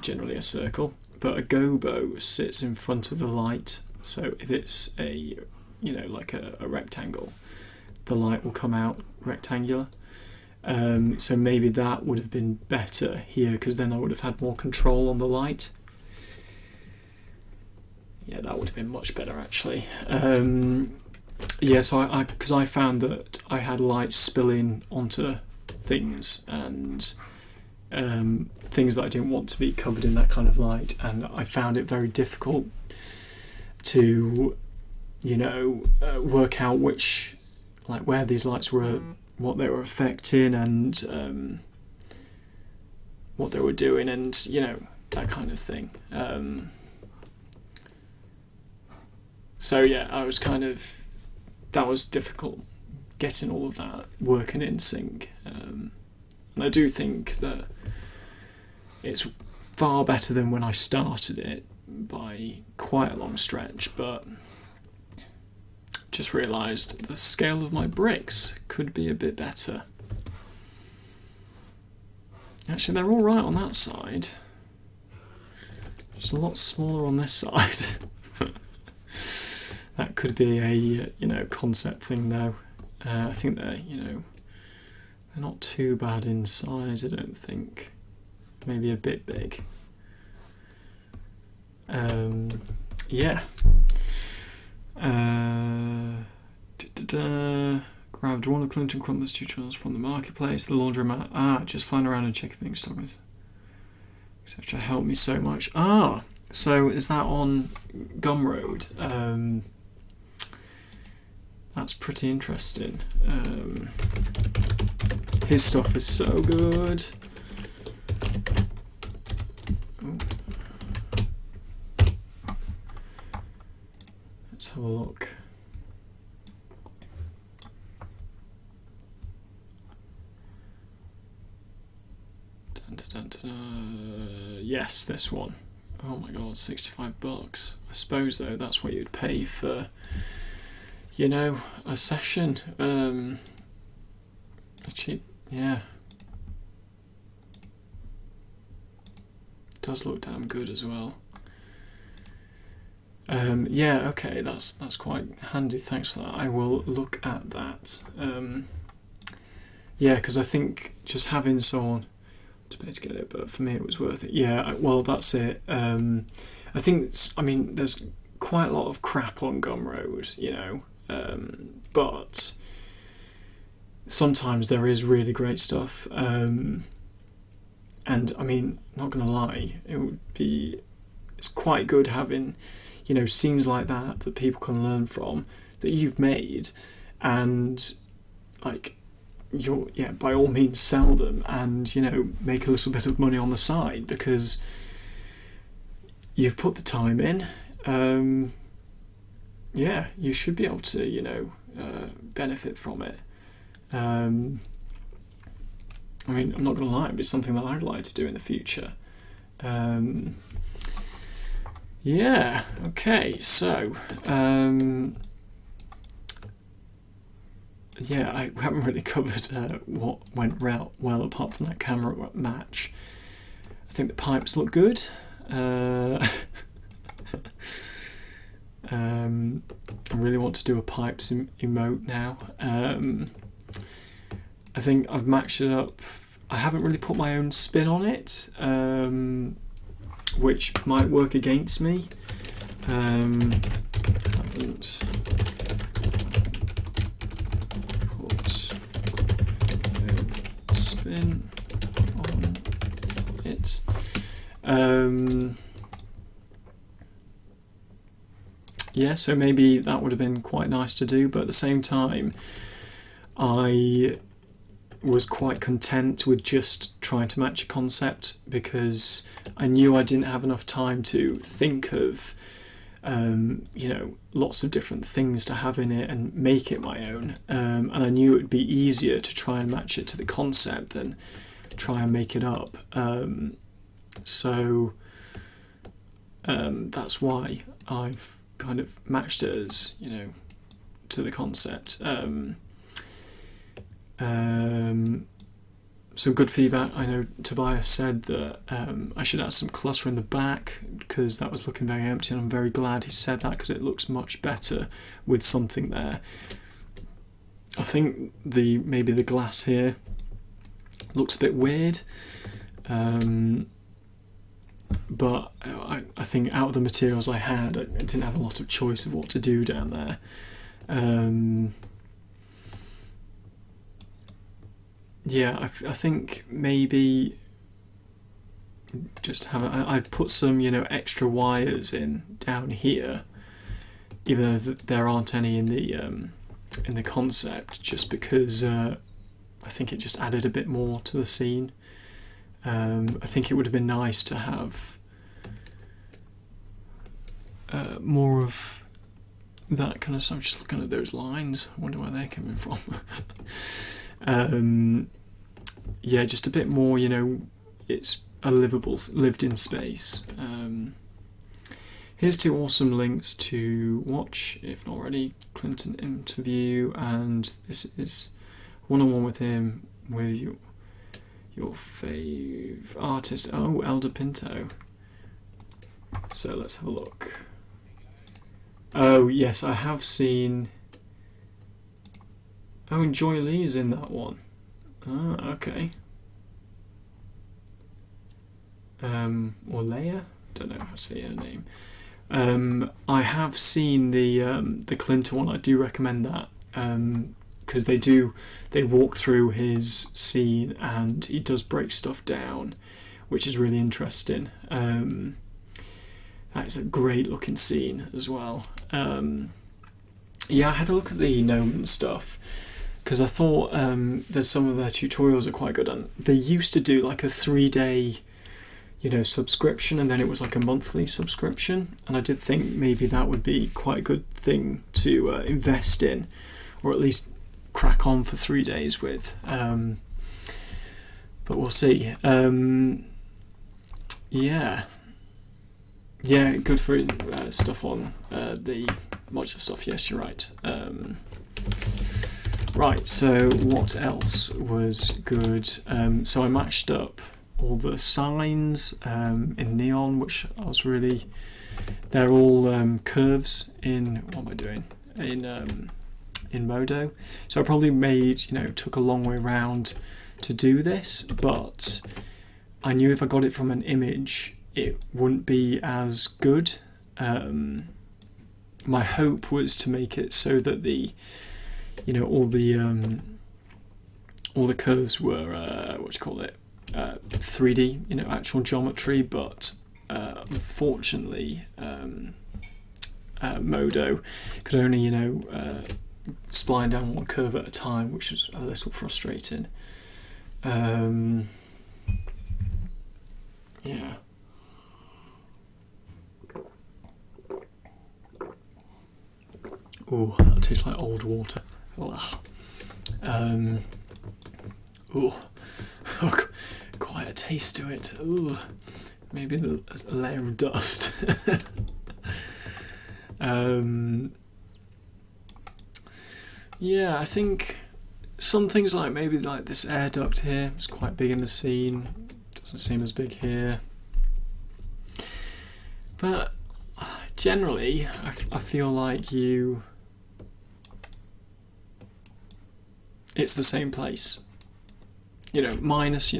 generally a circle, but a gobo sits in front of the light. So if it's a, like a rectangle, the light will come out rectangular. So maybe that would have been better here, because then I would have had more control on the light. Yeah, that would have been much better actually. So because I found that I had light spilling onto things, and things that I didn't want to be covered in that kind of light, and I found it very difficult to, work out which, like where these lights were, what they were affecting, and what they were doing, and that kind of thing. So yeah, I was that was difficult getting all of that working in sync. And I do think that it's far better than when I started it by quite a long stretch, but just realised the scale of my bricks could be a bit better. Actually, they're all right on that side. Just a lot smaller on this side. That could be a concept thing though. I think they're not too bad in size. I don't think. Maybe a bit big. Yeah. Grabbed one of Clinton Crumpler's tutorials from the marketplace, the laundromat. Just flying around and checking things, stockers, etc. Helped me so much. So is that on Gumroad? That's pretty interesting. His stuff is so good. Ooh. Let's have a look. Yes, this one. Oh my god, $65. I suppose though that's what you'd pay for, a session. Cheap, yeah. Does look damn good as well. Yeah, okay, that's quite handy. Thanks for that. I will look at that. Yeah, because I think just having someone to pay to get it, but for me it was worth it. Yeah, well, that's it. I think there's quite a lot of crap on Gumroad, but sometimes there is really great stuff. And not gonna lie, it's quite good having scenes like that people can learn from, that you've made, and by all means sell them and make a little bit of money on the side, because you've put the time in. You should be able to benefit from it. I'm not gonna lie, it's something that I'd like to do in the future. Yeah, okay, so I haven't really covered what went well apart from that camera match. I think the pipes look good. I really want to do a pipes emote now. I think I've matched it up. I haven't really put my own spin on it, which might work against me. Haven't put a spin on it. Yeah, so maybe that would have been quite nice to do, but at the same time, I was quite content with just trying to match a concept, because I knew I didn't have enough time to think of lots of different things to have in it and make it my own, and I knew it would be easier to try and match it to the concept than try and make it up. So that's why I've kind of matched it as to the concept. Some good feedback. I know Tobias said that I should add some clutter in the back, because that was looking very empty, and I'm very glad he said that, because it looks much better with something there. I think maybe the glass here looks a bit weird, but I think out of the materials I had, I didn't have a lot of choice of what to do down there. I think maybe just I'd put some extra wires in down here, even though there aren't any in the concept, just because I think it just added a bit more to the scene. I think it would have been nice to have more of that kind of stuff. Just looking at those lines, I wonder where they're coming from. Yeah, just a bit more, you know, it's a lived-in space. Here's 2 awesome links to watch, if not already. Clinton interview, and this is one-on-one with him, with your fave artist. Oh, Elder Pinto. So let's have a look. Oh yes, I have seen. Oh, and Joy Lee is in that one. Ah, okay. Or Leia? Don't know how to say her name. I have seen the Clinton one. I do recommend that because they walk through his scene and he does break stuff down, which is really interesting. That is a great looking scene as well. Yeah, I had a look at the Gnomon stuff because I thought there's some of their tutorials are quite good, and they used to do like a 3-day, you know, subscription, and then it was like a monthly subscription, and I did think maybe that would be quite a good thing to invest in, or at least crack on for 3 days with. But we'll see. Yeah, good for stuff on the modular stuff. Yes, you're right. Right, so what else was good? So I matched up all the signs in neon, which I was really. They're all curves in. What am I doing? In Modo. So I probably took a long way around to do this, but I knew if I got it from an image, it wouldn't be as good. My hope was to make it so that all the curves were 3D, actual geometry, but unfortunately Modo could only spline down one curve at a time, which was a little frustrating. Yeah. Oh, that tastes like old water. Quite a taste to it. Ooh, maybe a layer of dust. Yeah, I think some things like maybe like this air duct here is quite big in the scene. Doesn't seem as big here. But generally, I feel like it's the same place. Minus,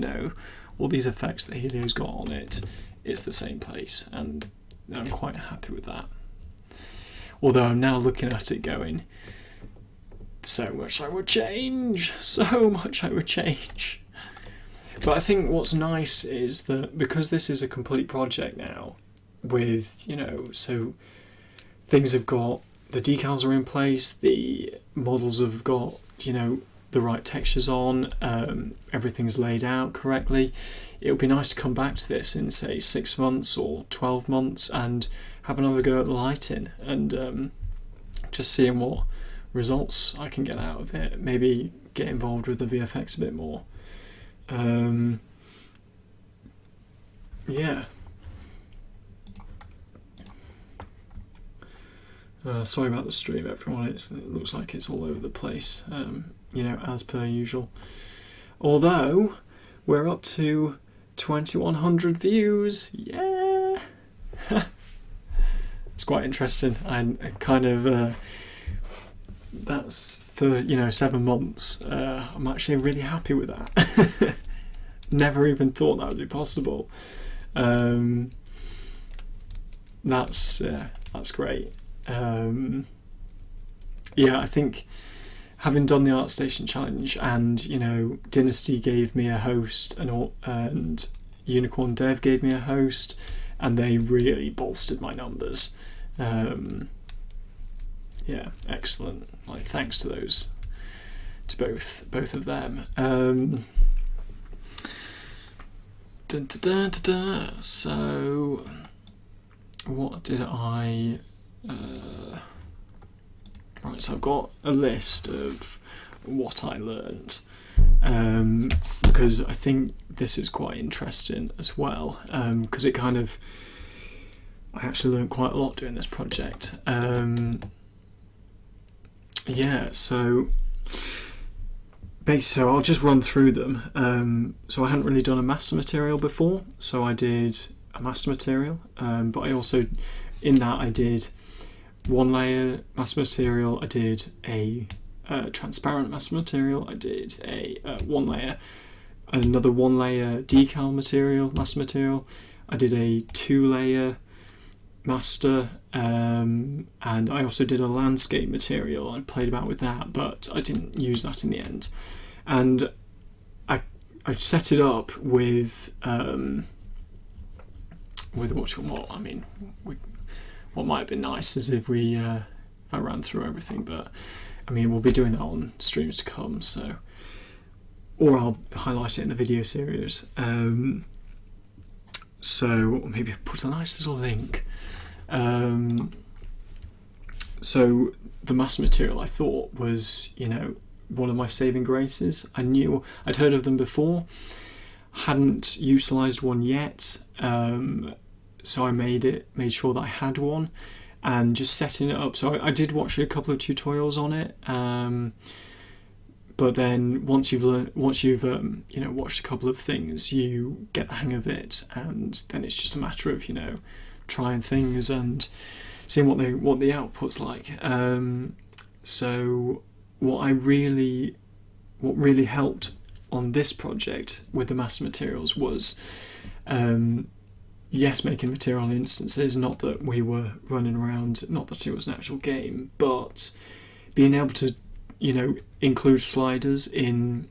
all these effects that Helio's got on it, it's the same place, and I'm quite happy with that. Although I'm now looking at it going, so much I would change. But I think what's nice is that because this is a complete project now, with, so things have got, the decals are in place, the models have got, the right textures on, everything's laid out correctly. It would be nice to come back to this in, say, 6 months or 12 months and have another go at the lighting and just seeing what results I can get out of it. Maybe get involved with the VFX a bit more. Yeah. Sorry about the stream, everyone. It looks like it's all over the place, as per usual. Although we're up to 2,100 views. Yeah. It's quite interesting. I kind of that's for 7 months. I'm actually really happy with that. Never even thought that would be possible. That's great. I think having done the ArtStation challenge and Dynasty gave me a host and Unicorn Dev gave me a host, and they really bolstered my numbers. Excellent. Thanks to those, to both of them. So what did I Right, so I've got a list of what I learned, because I think this is quite interesting as well, because it kind of, I actually learned quite a lot doing this project. So I'll just run through them. So I hadn't really done a master material before, so I did a master material, but I also, in that I did one layer master material, I did a transparent master material, I did a one layer, another one layer decal material, master material, I did a 2-layer master, and I also did a landscape material and played about with that, but I didn't use that in the end. And I set it up with what might have been nice is if I ran through everything, but I mean we'll be doing that on streams to come, so, or I'll highlight it in the video series. So maybe put a nice little link. So the master material I thought was, one of my saving graces. I knew I'd heard of them before, hadn't utilised one yet, so I made sure that I had one, and just setting it up. So I did watch a couple of tutorials on it, but then once you've watched a couple of things, you get the hang of it, and then it's just a matter of trying things and seeing what the output's like. So what really helped on this project with the master materials was, yes, making material instances, not that we were running around, not that it was an actual game, but being able to include sliders in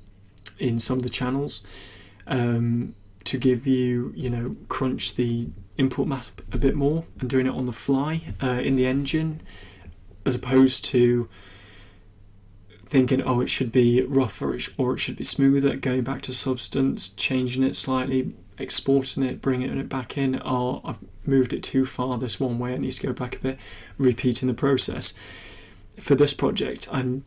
some of the channels, to give you crunch the input map a bit more, and doing it on the fly in the engine, as opposed to thinking, it should be rougher or it should be smoother, going back to substance, changing it slightly, exporting it, bringing it back in. I've moved it too far this one way, it needs to go back a bit, repeating the process. For this project, time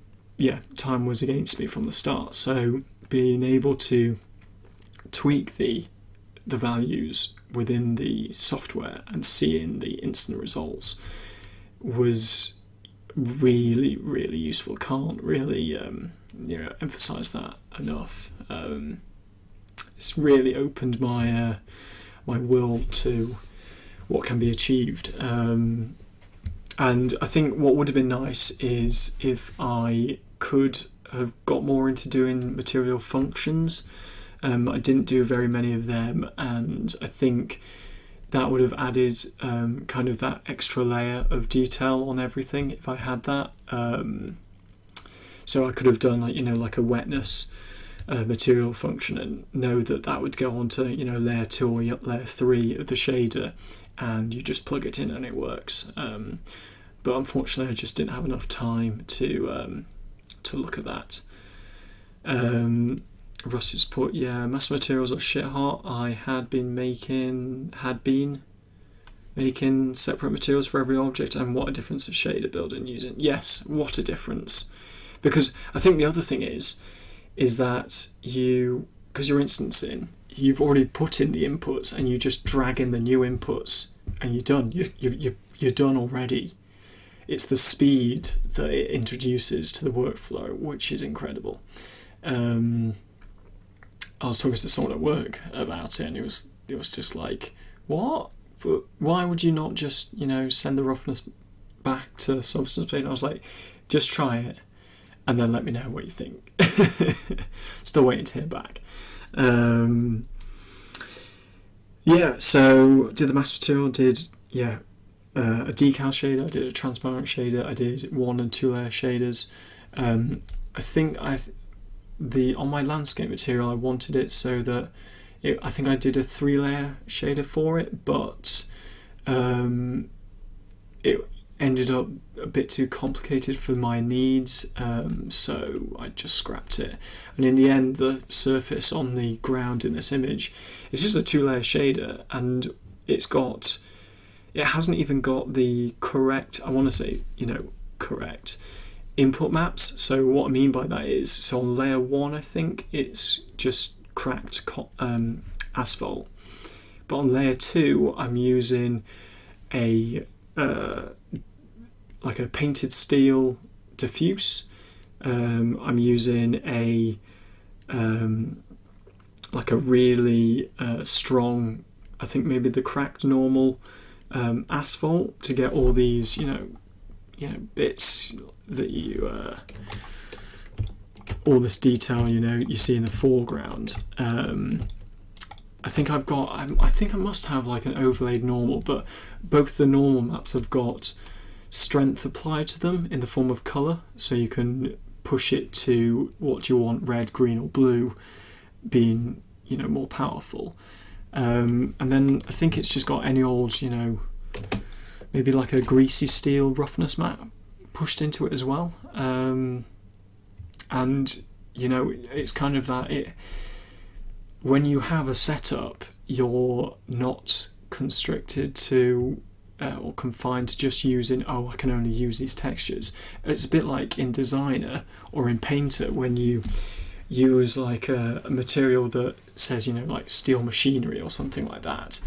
was against me from the start, so being able to tweak the values within the software and seeing the instant results was really, really useful. Can't really emphasize that enough. It's really opened my world to what can be achieved, and I think what would have been nice is if I could have got more into doing material functions. I didn't do very many of them, and I think that would have added kind of that extra layer of detail on everything if I had that. So I could have done like a wetness material function, and know that would go on to layer 2 or layer 3 of the shader, and you just plug it in and it works. But unfortunately, I just didn't have enough time to look at that. Russ's put, master materials are shit hot. I had been making separate materials for every object, and what a difference a shader building using. Yes, what a difference. Because I think the other thing is that because you're instancing, you've already put in the inputs, and you just drag in the new inputs, and you're done. You're done already. It's the speed that it introduces to the workflow, which is incredible. I was talking to someone at work about it, and it was just like, what? But why would you not just send the roughness back to substance paint? I was like, just try it and then let me know what you think. Still waiting to hear back. So did the master material, did a decal shader, I did a transparent shader, I did 1 and 2 layer shaders. I think on my landscape material, I wanted it so that I think I did a 3-layer shader for it, but it ended up a bit too complicated for my needs, so I just scrapped it. And in the end, the surface on the ground in this image is just a 2-layer shader, and it hasn't even got the correct, I want to say correct, input maps. So what I mean by that is, so on layer 1 I think it's just cracked asphalt, but on layer 2 I'm using a like a painted steel diffuse. I'm using a like a really strong, I think maybe the cracked normal asphalt, to get all these bits that you all this detail you see in the foreground. I think I must have like an overlaid normal, but both the normal maps have got strength applied to them in the form of colour, so you can push it to what you want, red, green or blue, being more powerful. And then I think it's just got any old maybe like a greasy steel roughness map pushed into it as well. And it's kind of that when you have a setup, you're not constricted to or confined to just using, I can only use these textures. It's a bit like in Designer or in Painter when you use like a material that says like steel machinery or something like that,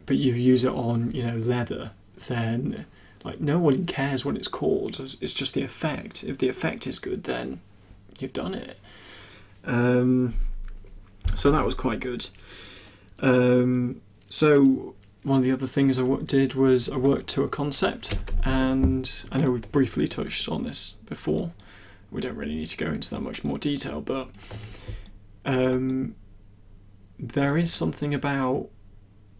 but you use it on leather, then like no one cares what it's called. It's just the effect. If the effect is good, then you've done it. So that was quite good. So one of the other things I did was I worked to a concept, and I know we've briefly touched on this before. We don't really need to go into that much more detail, but there is something about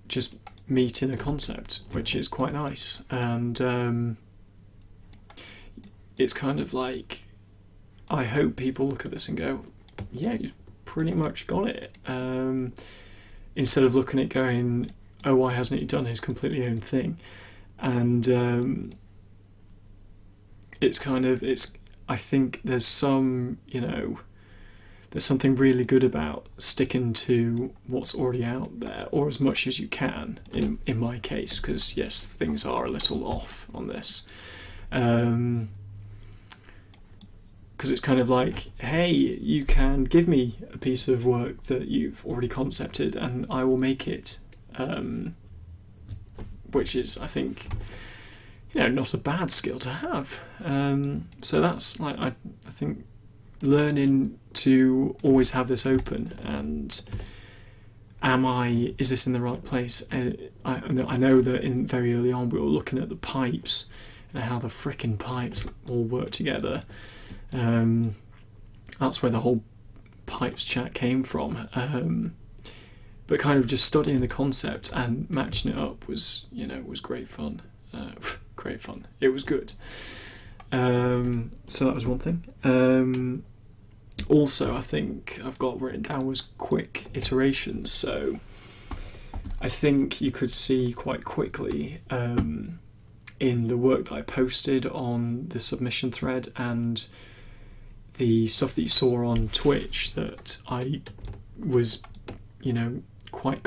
just meeting a concept which is quite nice, and it's kind of like, I hope people look at this and go, yeah, you've pretty much got it, instead of looking at it going, oh, why hasn't he done his completely own thing? And I think there's some there's something really good about sticking to what's already out there, or as much as you can in my case, because yes, things are a little off on this, because it's kind of like, hey, you can give me a piece of work that you've already concepted and I will make it, which is, I think, not a bad skill to have. So that's like, I think learning to always have this open, and is this in the right place? I know that very early on we were looking at the pipes and how the frickin' pipes all work together. That's where the whole pipes chat came from. But kind of just studying the concept and matching it up was great fun. Great fun. It was good. So that was one thing. Also, I think I've got written down was quick iterations. So I think you could see quite quickly in the work that I posted on the submission thread and the stuff that you saw on Twitch that I was, quite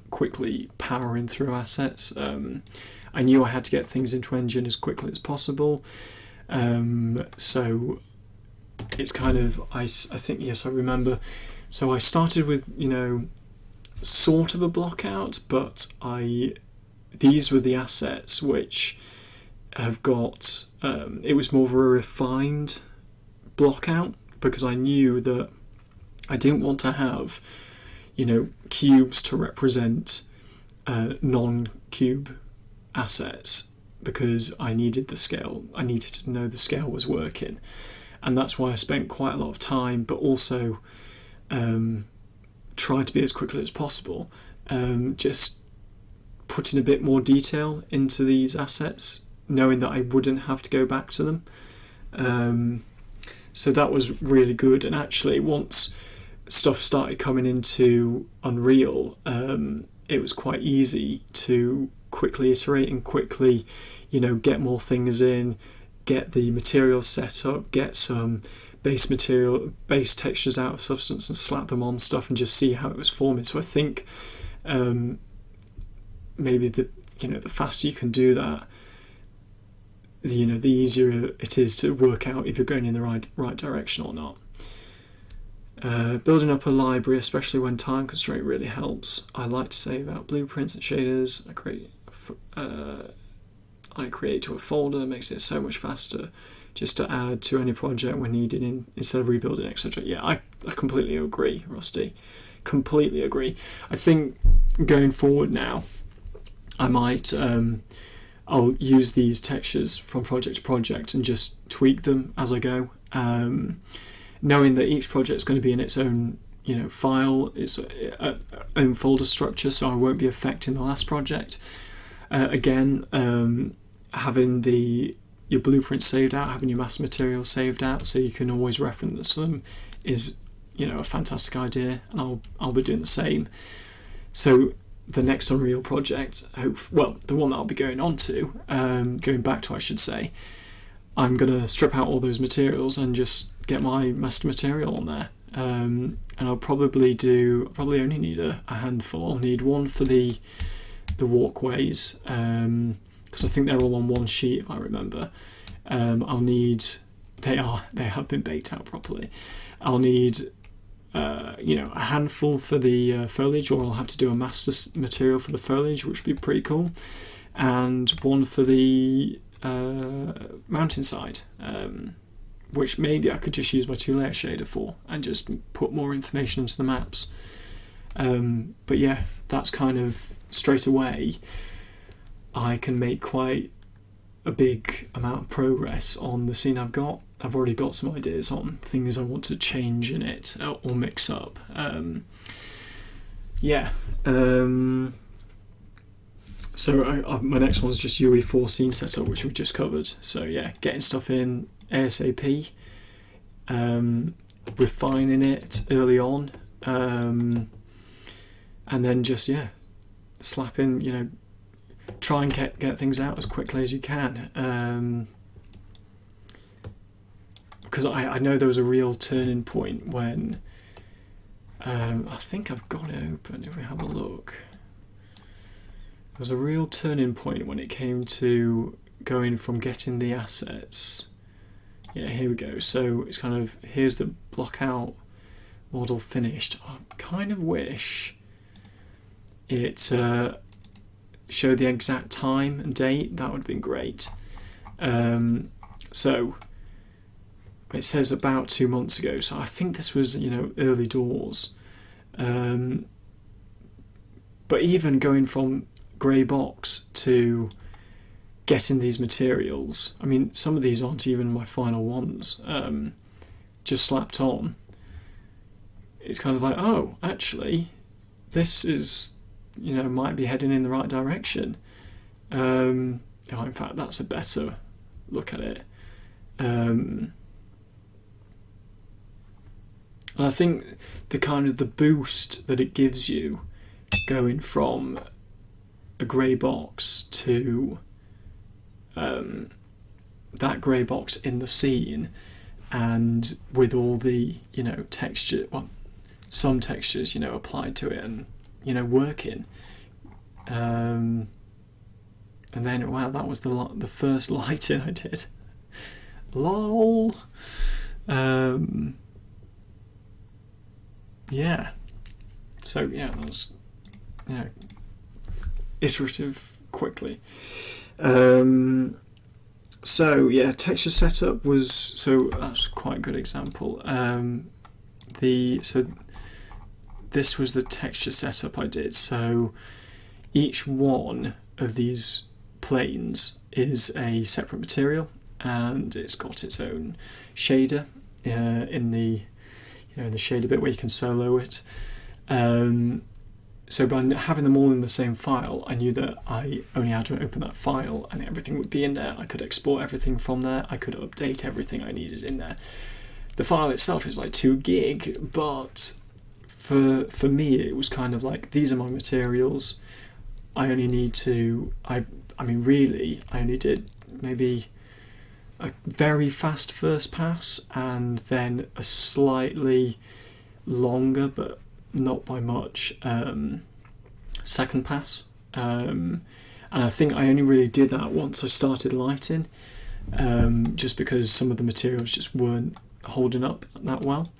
quickly powering through assets. I knew I had to get things into Engine as quickly as possible. So it's kind of, I think, yes, I remember. So I started with, sort of a block out, but these were the assets which have got, it was more of a refined block out, because I knew that I didn't want to have, cubes to represent non-cube assets, because I needed the scale. I needed to know the scale was working, and that's why I spent quite a lot of time, but also tried to be as quickly as possible, just putting a bit more detail into these assets, knowing that I wouldn't have to go back to them. So that was really good, and actually once stuff started coming into Unreal, it was quite easy to quickly iterate and quickly, get more things in, get the materials set up, get some base textures out of Substance and slap them on stuff and just see how it was forming. So I think maybe the faster you can do that, the easier it is to work out if you're going in the right direction or not. Building up a library, especially when time constraint, really helps. I like to save out blueprints and shaders. I create to a folder, makes it so much faster just to add to any project when needed instead of rebuilding, etc. Yeah, I completely agree, Rusty. Completely agree. I think going forward now, I might I'll use these textures from project to project and just tweak them as I go, knowing that each project is going to be in its own file, its own folder structure, so I won't be affecting the last project. Again, having your blueprints saved out, having your master materials saved out, so you can always reference them, is a fantastic idea, and I'll be doing the same. So the next Unreal project, the one that I'll be going back to, I should say, I'm gonna strip out all those materials and just get my master material on there. And I'll probably only need a handful. I'll need one for the walkways, because I think they're all on one sheet if I remember. They have been baked out properly. I'll need a handful for the foliage, or I'll have to do a master material for the foliage, which would be pretty cool, and one for the mountainside, which maybe I could just use my 2-layer shader for and just put more information into the maps. But yeah, that's kind of straight away I can make quite a big amount of progress on the scene I've got. I've already got some ideas on things I want to change in it or mix up. So my next one's just UE4 scene setup, which we've just covered. So yeah, getting stuff in ASAP, refining it early on, and then just slapping, try and get things out as quickly as you can. Because I know there was a real turning point when I think I've got it open. If we have a look, there was a real turning point when it came to going from getting the assets. Yeah, here we go. So it's kind of, here's the block out model finished. I kind of wish it showed the exact time and date. That would have been great. So it says about 2 months ago, so I think this was early doors. But even going from grey box to getting these materials, I mean, some of these aren't even my final ones, just slapped on. It's kind of like, oh, actually, this is, might be heading in the right direction. In fact, that's a better look at it. And I think the boost that it gives you going from a grey box to that grey box in the scene, and with all the texture, some textures applied to it and working, and then wow, that was the first lighting I did. Lol. Yeah. So yeah, that was iterative quickly. So yeah, texture setup was, that's quite a good example. This was the texture setup I did. So each one of these planes is a separate material, and it's got its own shader in the the shader bit where you can solo it. So by having them all in the same file, I knew that I only had to open that file and everything would be in there. I could export everything from there. I could update everything I needed in there. The file itself is like 2 gig, but for me it was kind of like, these are my materials. I only need to, I only did maybe a very fast first pass and then a slightly longer, but not by much, second pass, and And I think I only really did that once I started lighting, just because some of the materials just weren't holding up that well.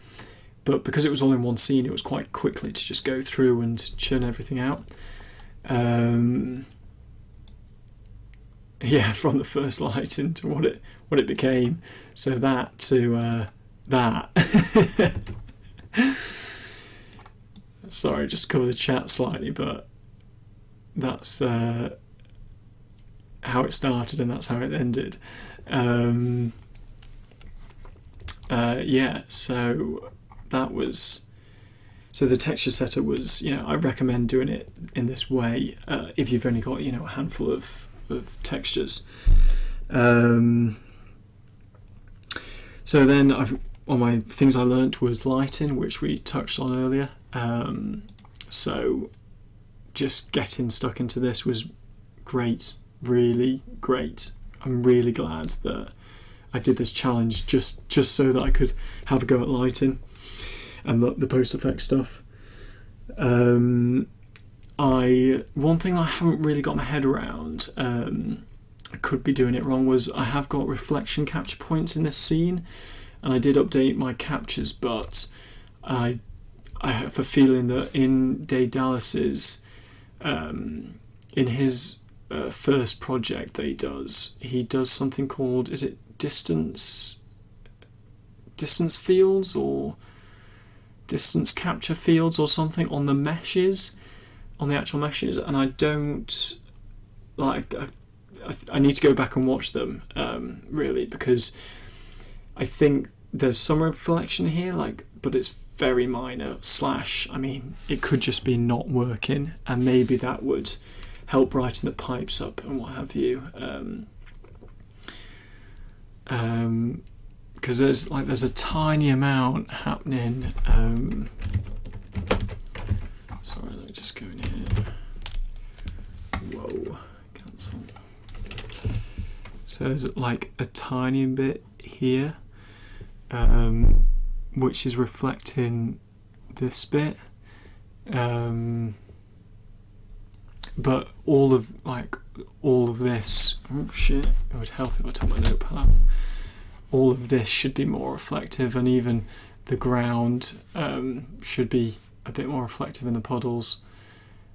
But because it was all in one scene, it was quite quickly to just go through and churn everything out. Yeah, from the first lighting to what it became. So that to that. Sorry, just cover the chat slightly, but that's how it started and that's how it ended. Yeah, so that was. So the texture setter was, I recommend doing it in this way if you've only got, a handful of textures. So then one of my things I learnt was lighting, which we touched on earlier. So just getting stuck into this was great, really great. I'm really glad that I did this challenge just so that I could have a go at lighting and the post-effect stuff. One thing I haven't really got my head around, I could be doing it wrong, was I have got reflection capture points in this scene, and I did update my captures, but I have a feeling that in Dave Dallas's, in his first project that he does something called, is it distance fields or distance capture fields or something on the meshes, on the actual meshes, and I don't like. I need to go back and watch them really, because I think there's some reflection here, but it's very minor. I mean, it could just be not working, and maybe that would help brighten the pipes up and what have you. Because there's a tiny amount happening. Sorry, let me just go in here. Whoa, cancel. So there's a tiny bit here, which is reflecting this bit. But all of this. Oh shit! It would help if I took my notepad. All of this should be more reflective, and even the ground should be a bit more reflective in the puddles,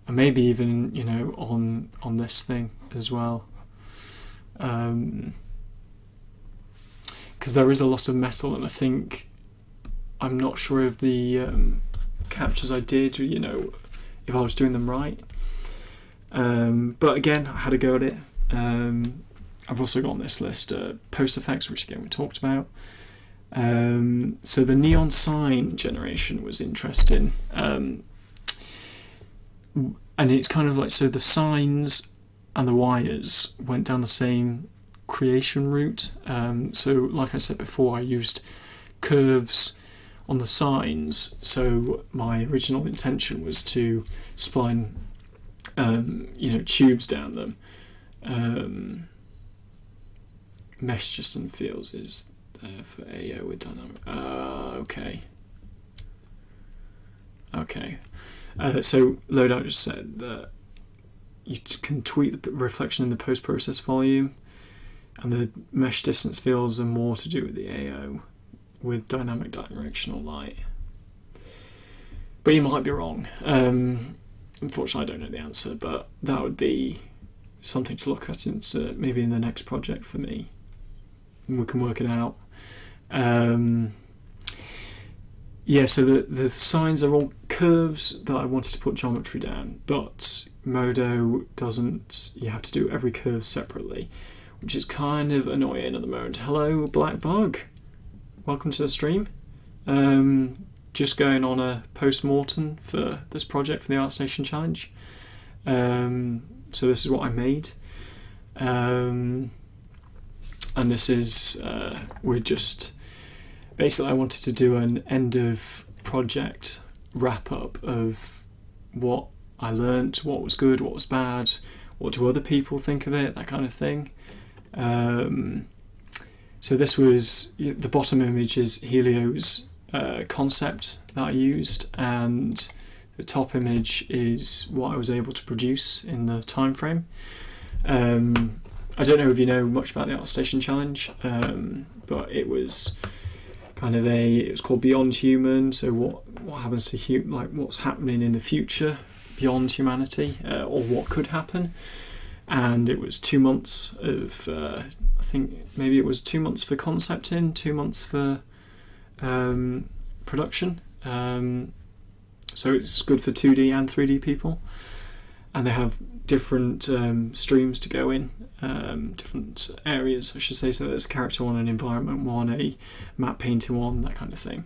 and maybe even on this thing as well, because there is a lot of metal, and I think I'm not sure if the captures I did, if I was doing them right. But again, I had a go at it. I've also got on this list post effects, which again we talked about. So the neon sign generation was interesting, and it's kind of so the signs and the wires went down the same creation route. So like I said before, I used curves on the signs. So my original intention was to spline tubes down them. Mesh distance fields is there for AO with dynamic. Okay. So Loadout just said that you can tweak the reflection in the post-process volume, and the mesh distance fields are more to do with the AO with dynamic directional light. But you might be wrong. Unfortunately, I don't know the answer, but that would be something to look at maybe in the next project for me. We can work it out. So the signs are all curves that I wanted to put geometry down, but Modo doesn't. You have to do every curve separately, which is kind of annoying at the moment. Hello, Black Bug. Welcome to the stream. Just going on a post-mortem for this project for the ArtStation challenge. So this is what I made. And this is, we're just, basically I wanted to do an end of project wrap up of what I learnt, what was good, what was bad, what do other people think of it, that kind of thing. So this was, the bottom image is Helio's concept that I used, and the top image is what I was able to produce in the time frame. I don't know if you know much about the ArtStation challenge, but it was kind of it was called Beyond Human. So what happens to like what's happening in the future beyond humanity, or what could happen. And it was 2 months of I think maybe it was 2 months for concepting, 2 months for production. So it's good for 2D and 3D people, and they have different streams to go in, different areas I should say. So there's a character one, an environment one, a map painting one, that kind of thing.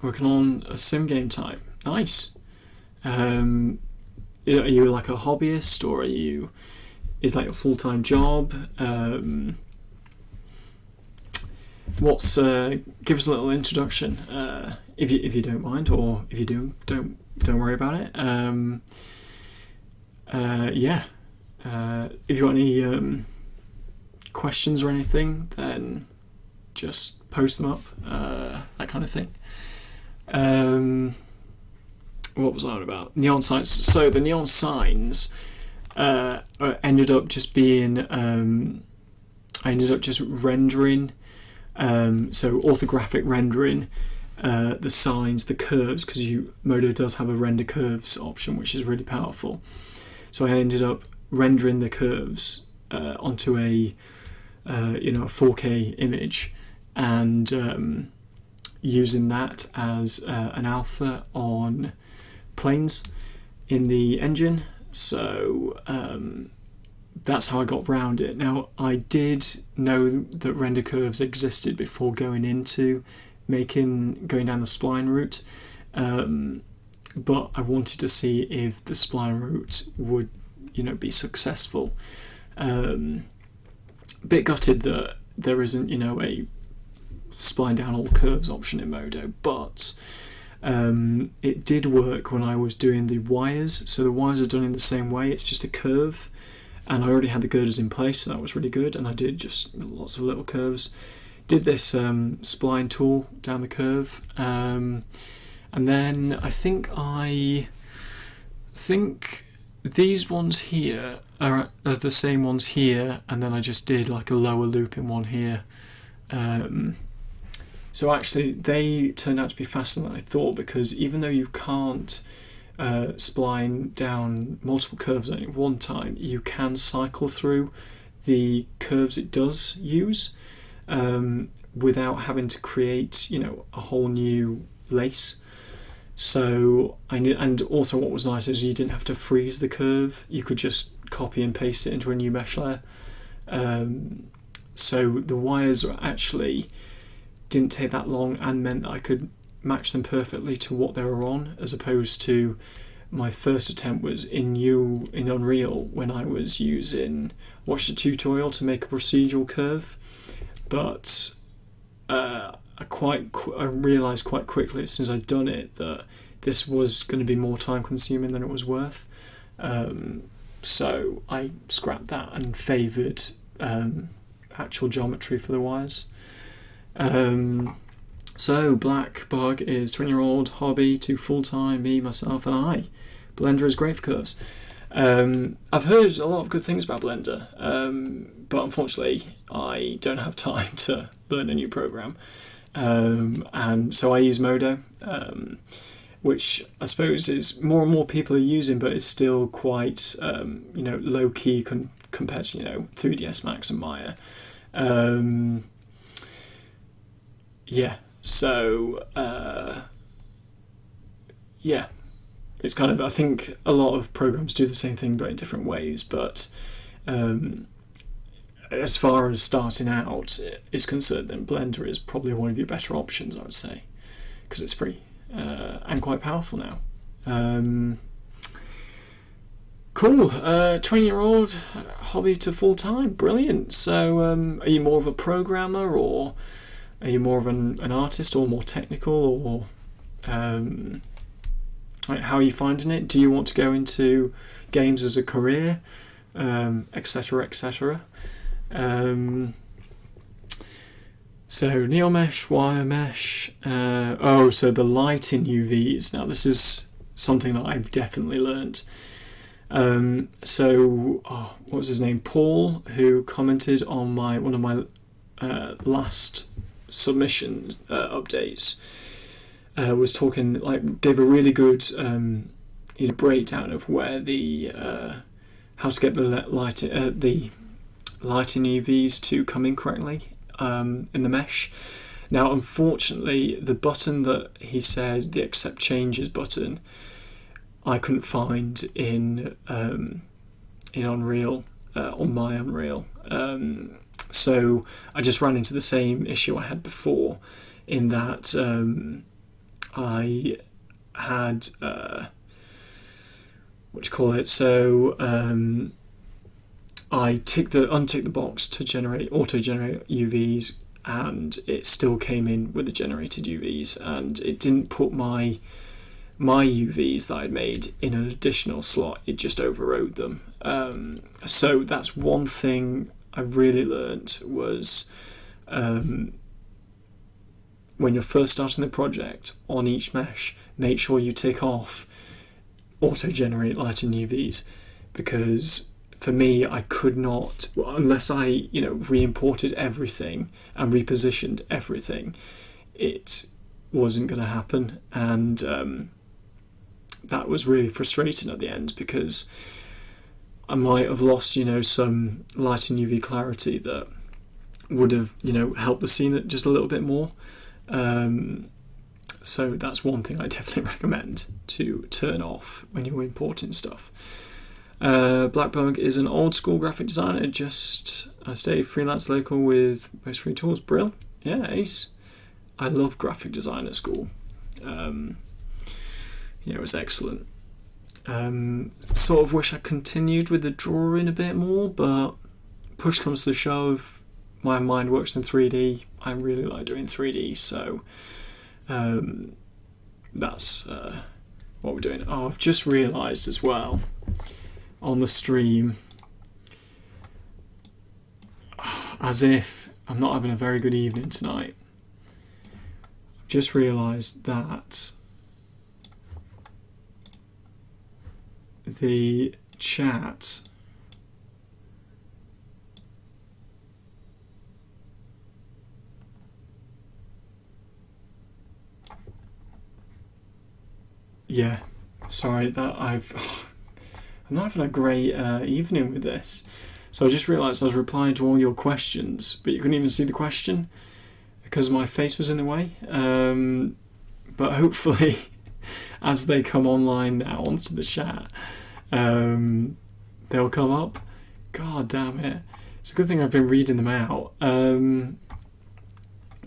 Working on a sim game type. Nice. Are you like a hobbyist, or is that your full-time job? Give us a little introduction, if you don't mind, or if you do, don't worry about it. If you've got any questions or anything, then just post them up, that kind of thing. What was I on about? Neon signs. So the neon signs ended up just being I ended up just rendering, so orthographic rendering the signs, the curves, because Modo does have a render curves option, which is really powerful. So I ended up rendering the curves onto a 4K image, and using that as an alpha on planes in the engine. So that's how I got around it. Now, I did know that render curves existed before going down the spline route, but I wanted to see if the spline route would, be successful. Bit gutted that there isn't, a spline down all curves option in Modo, but it did work when I was doing the wires. So the wires are done in the same way, it's just a curve, and I already had the girders in place, so that was really good, and I did just lots of little curves. Did this spline tool down the curve, and then I think these ones here are the same ones here, and then I just did like a lower loop in one here. So actually they turned out to be faster than I thought, because even though you can't spline down multiple curves at one time, you can cycle through the curves it does use, without having to create a whole new lace. So and also what was nice is you didn't have to freeze the curve, you could just copy and paste it into a new mesh layer. So the wires actually didn't take that long, and meant that I could match them perfectly to what they were on, as opposed to my first attempt was in Unreal, when I was watched a tutorial to make a procedural curve, but I realised quite quickly as soon as I'd done it that this was going to be more time consuming than it was worth. So I scrapped that and favoured actual geometry for the wires. So Black Bug is 20-year-old hobby to full-time, me, myself and I. Blender is great for curves. I've heard a lot of good things about Blender, but unfortunately I don't have time to learn a new program, and so I use Modo, which I suppose is more and more people are using, but it's still quite low key compared to 3ds Max and Maya. It's kind of, I think a lot of programs do the same thing but in different ways, but as far as starting out is concerned, then Blender is probably one of your better options, I would say, because it's free and quite powerful now. Cool. 20-year-old hobby to full-time, brilliant. So are you more of a programmer, or are you more of an artist, or more technical, or how are you finding it? Do you want to go into games as a career, etc, etc? So neon mesh, wire mesh. So the light in UVs. Now this is something that I've definitely learnt. What was his name? Paul, who commented on one of my last submissions updates, was talking, like, gave a really good breakdown of where the how to get the lighting UVs to come in correctly in the mesh. Now, unfortunately, the button that he said, the accept changes button, I couldn't find in Unreal, on my Unreal. So I just ran into the same issue I had before, in that I had I unticked the box to auto-generate UVs, and it still came in with the generated UVs, and it didn't put my UVs that I'd made in an additional slot. It just overrode them. So that's one thing I really learned was, when you're first starting the project, on each mesh, make sure you tick off auto-generate lighting UVs, because for me, I could not, unless I re-imported everything and repositioned everything, it wasn't going to happen. And that was really frustrating at the end, because I might have lost some lighting UV clarity that would have helped the scene just a little bit more. So that's one thing I definitely recommend to turn off when you're importing stuff. Blackbug is an old school graphic designer. I stay freelance local with most free tools. Brill. Yeah, ace. I love graphic design at school. It was excellent. Sort of wish I continued with the drawing a bit more, but push comes to shove, my mind works in 3D. I really like doing 3D, so that's what we're doing. Oh, I've just realised as well on the stream, as if I'm not having a very good evening tonight, I've just realised that the chat sorry that I'm not having a great evening with this. So I just realised I was replying to all your questions, but you couldn't even see the question because my face was in the way. But hopefully, as they come online now onto the chat, they'll come up. God damn it. It's a good thing I've been reading them out.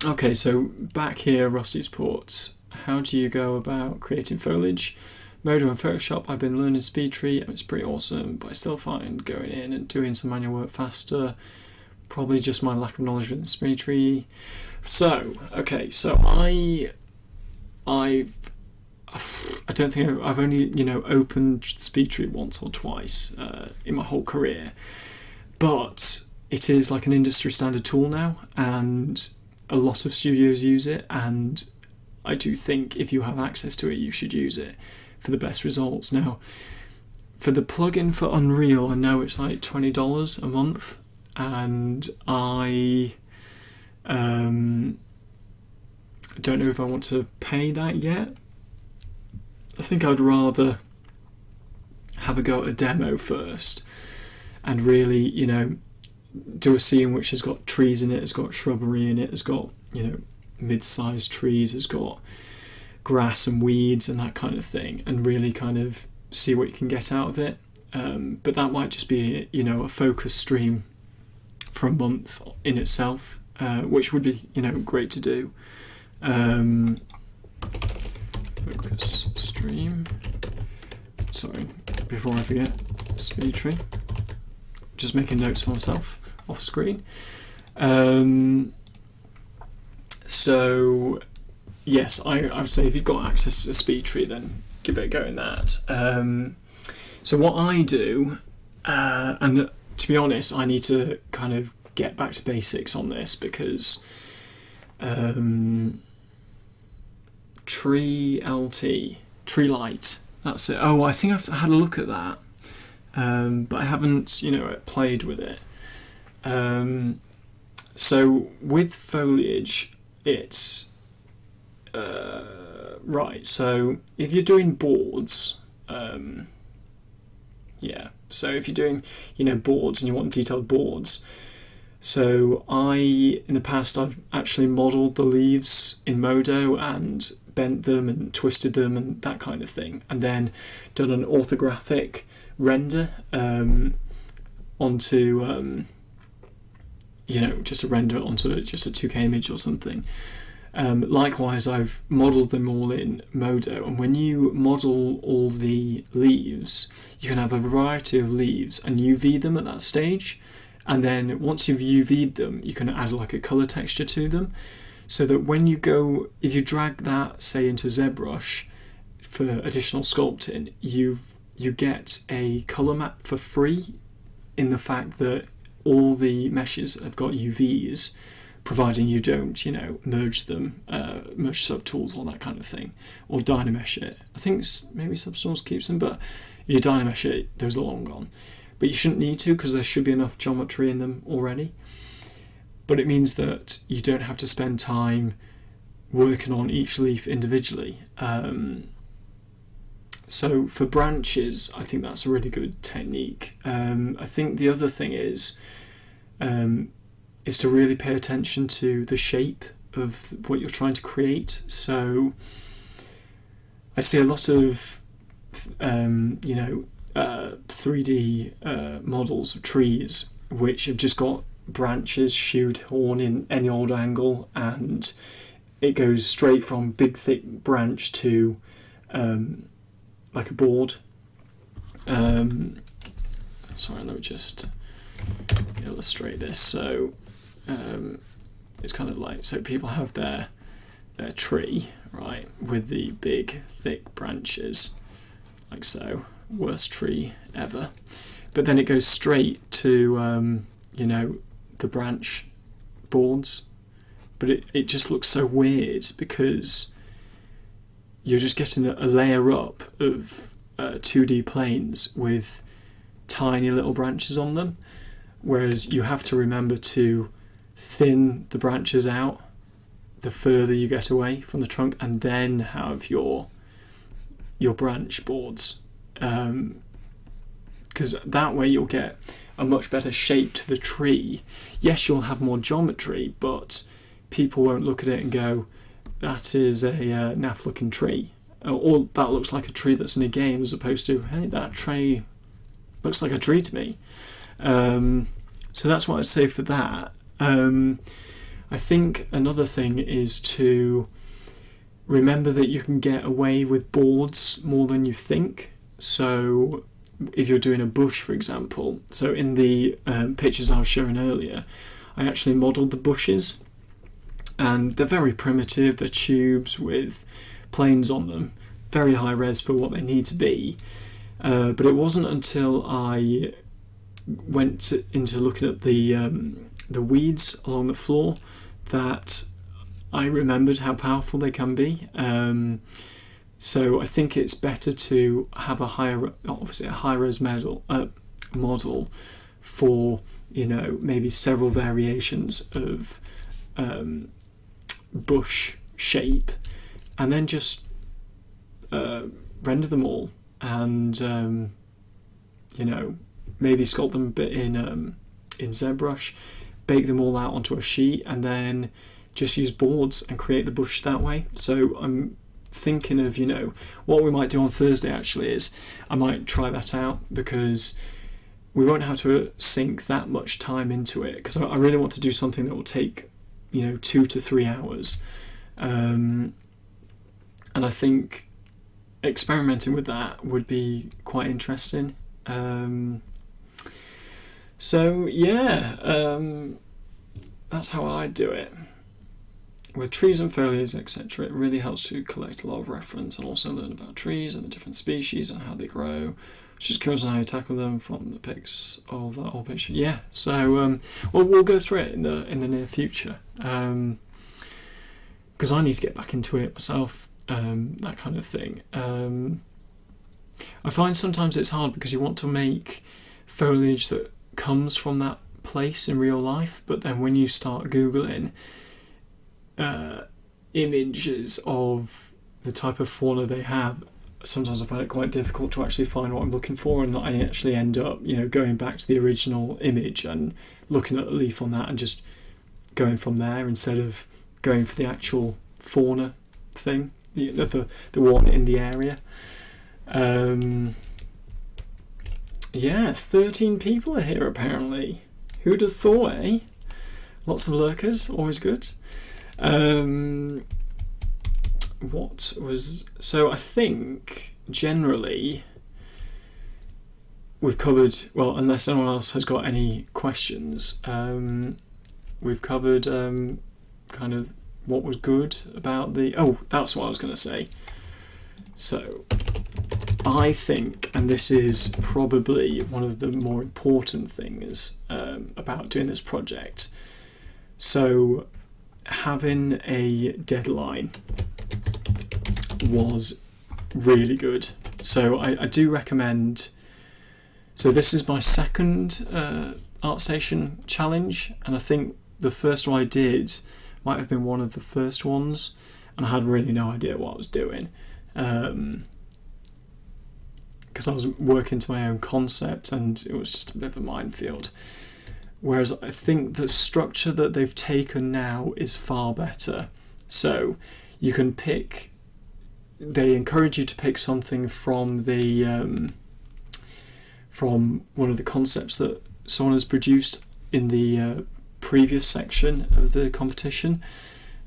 Okay, so back here, Rusty's Ports. How do you go about creating foliage? Modular and Photoshop, I've been learning SpeedTree and it's pretty awesome, but I still find going in and doing some manual work faster. Probably just my lack of knowledge with SpeedTree. So, okay, so I don't think I've only opened SpeedTree once or twice in my whole career, but it is like an industry standard tool now, and a lot of studios use it, and I do think if you have access to it, you should use it for the best results. Now, for the plugin for Unreal, I know it's like $20 a month, and I don't know if I want to pay that yet. I think I'd rather have a go at a demo first and really, do a scene which has got trees in it, has got shrubbery in it, has got, mid-sized trees, has got grass and weeds and that kind of thing, and really kind of see what you can get out of it. But that might just be, a focus stream for a month in itself, which would be, great to do. Focus stream. Sorry, before I forget, SpeedTree. Just making notes for myself off screen. So, yes, I would say if you've got access to SpeedTree, then give it a go in that. So what I do, and to be honest, I need to kind of get back to basics on this, because Tree LT, Tree Light, that's it. Oh, I think I've had a look at that. but I haven't, played with it. So with foliage, it's right. So if you're doing boards, so if you're doing, boards and you want detailed boards, so in the past, I've actually modelled the leaves in Modo and bent them and twisted them and that kind of thing, and then done an orthographic render onto, just a render onto just a 2K image or something. Likewise, I've modelled them all in Modo, and when you model all the leaves, you can have a variety of leaves and UV them at that stage, and then once you've UV'd them, you can add like a colour texture to them, so that when you go, if you drag that, say, into ZBrush for additional sculpting, you get a colour map for free, in the fact that all the meshes have got UVs, providing you don't, merge them, merge subtools, all that kind of thing, or dynamesh it. I think maybe Subtools keeps them, but if you dynamesh it, those are long gone. But you shouldn't need to, because there should be enough geometry in them already. But it means that you don't have to spend time working on each leaf individually. So for branches, I think that's a really good technique. I think the other thing is to really pay attention to the shape of what you're trying to create. So I see a lot of 3D models of trees which have just got branches shoehorned in any old angle, and it goes straight from big thick branch to like a board. Sorry, let me just illustrate this. So it's kind of like, so people have their tree, right, with the big thick branches, like so, worst tree ever. But then it goes straight to the branch boards, but it just looks so weird, because you're just getting a layer up of 2D planes with tiny little branches on them, whereas you have to remember to thin the branches out the further you get away from the trunk, and then have your branch boards, because that way you'll get a much better shape to the tree. Yes, you'll have more geometry, but people won't look at it and go, that is a naff looking tree, or that looks like a tree that's in a game, as opposed to, hey, that tree looks like a tree to me. So that's what I'd say for that. I think another thing is to remember that you can get away with boards more than you think. So if you're doing a bush, for example, so in the pictures I was showing earlier, I actually modelled the bushes, and they're very primitive. They're tubes with planes on them, very high res for what they need to be. But it wasn't until I went into looking at the weeds along the floor that I remembered how powerful they can be. So I think it's better to have a high-res model for, maybe several variations of bush shape, and then just render them all, and maybe sculpt them a bit in ZBrush, bake them all out onto a sheet, and then just use boards and create the bush that way. So I'm thinking of, what we might do on Thursday actually is I might try that out, because we won't have to sink that much time into it, because I really want to do something that will take 2 to 3 hours, and I think experimenting with that would be quite interesting. So yeah, that's how I do it. With trees and foliage, etc., it really helps to collect a lot of reference and also learn about trees and the different species and how they grow. Just curious on how you tackle them from the pics of that whole picture. Yeah, so we'll go through it in the near future, because I need to get back into it myself, that kind of thing. I find sometimes it's hard because you want to make foliage that comes from that place in real life, but then when you start Googling images of the type of fauna they have, sometimes I find it quite difficult to actually find what I'm looking for, and I actually end up, going back to the original image and looking at the leaf on that and just going from there instead of going for the actual fauna thing, the one in the area. 13 people are here apparently. Who'd have thought, eh? Lots of lurkers, always good. So I think generally we've covered, well, unless anyone else has got any questions, we've covered kind of what was good about that's what I was going to say. So I think, and this is probably one of the more important things about doing this project, so having a deadline was really good. So I do recommend, so this is my second ArtStation challenge, and I think the first one I did might have been one of the first ones, and I had really no idea what I was doing because I was working to my own concept and it was just a bit of a minefield. Whereas I think the structure that they've taken now is far better. So you can pick, they encourage you to pick something from the from one of the concepts that someone has produced in the previous section of the competition.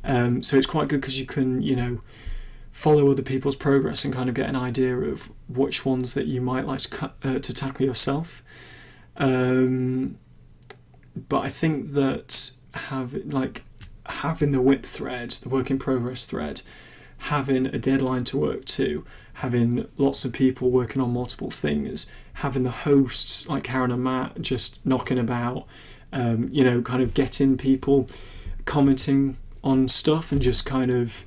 So it's quite good because you can, follow other people's progress and kind of get an idea of which ones that you might like to tackle yourself. But I think that having the WIP thread, the work in progress thread, having a deadline to work to, having lots of people working on multiple things, having the hosts like Karen and Matt just knocking about, kind of getting people commenting on stuff and just kind of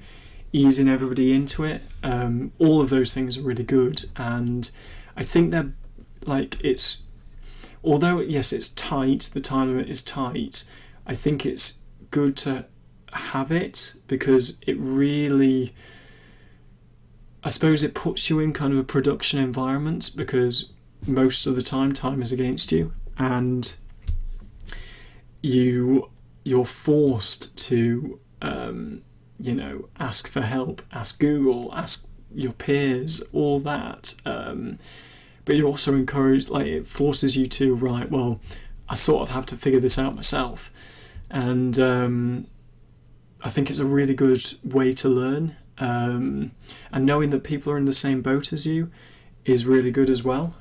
easing everybody into it. All of those things are really good, and I think they're it's, although yes it's tight, the time limit is tight, I think it's good to have it because it really, I suppose it puts you in kind of a production environment because most of the time is against you, and you're forced to ask for help, ask Google, ask your peers, all that, but you're also encouraged, it forces you to, right, well, I sort of have to figure this out myself, and I think it's a really good way to learn, and knowing that people are in the same boat as you is really good as well.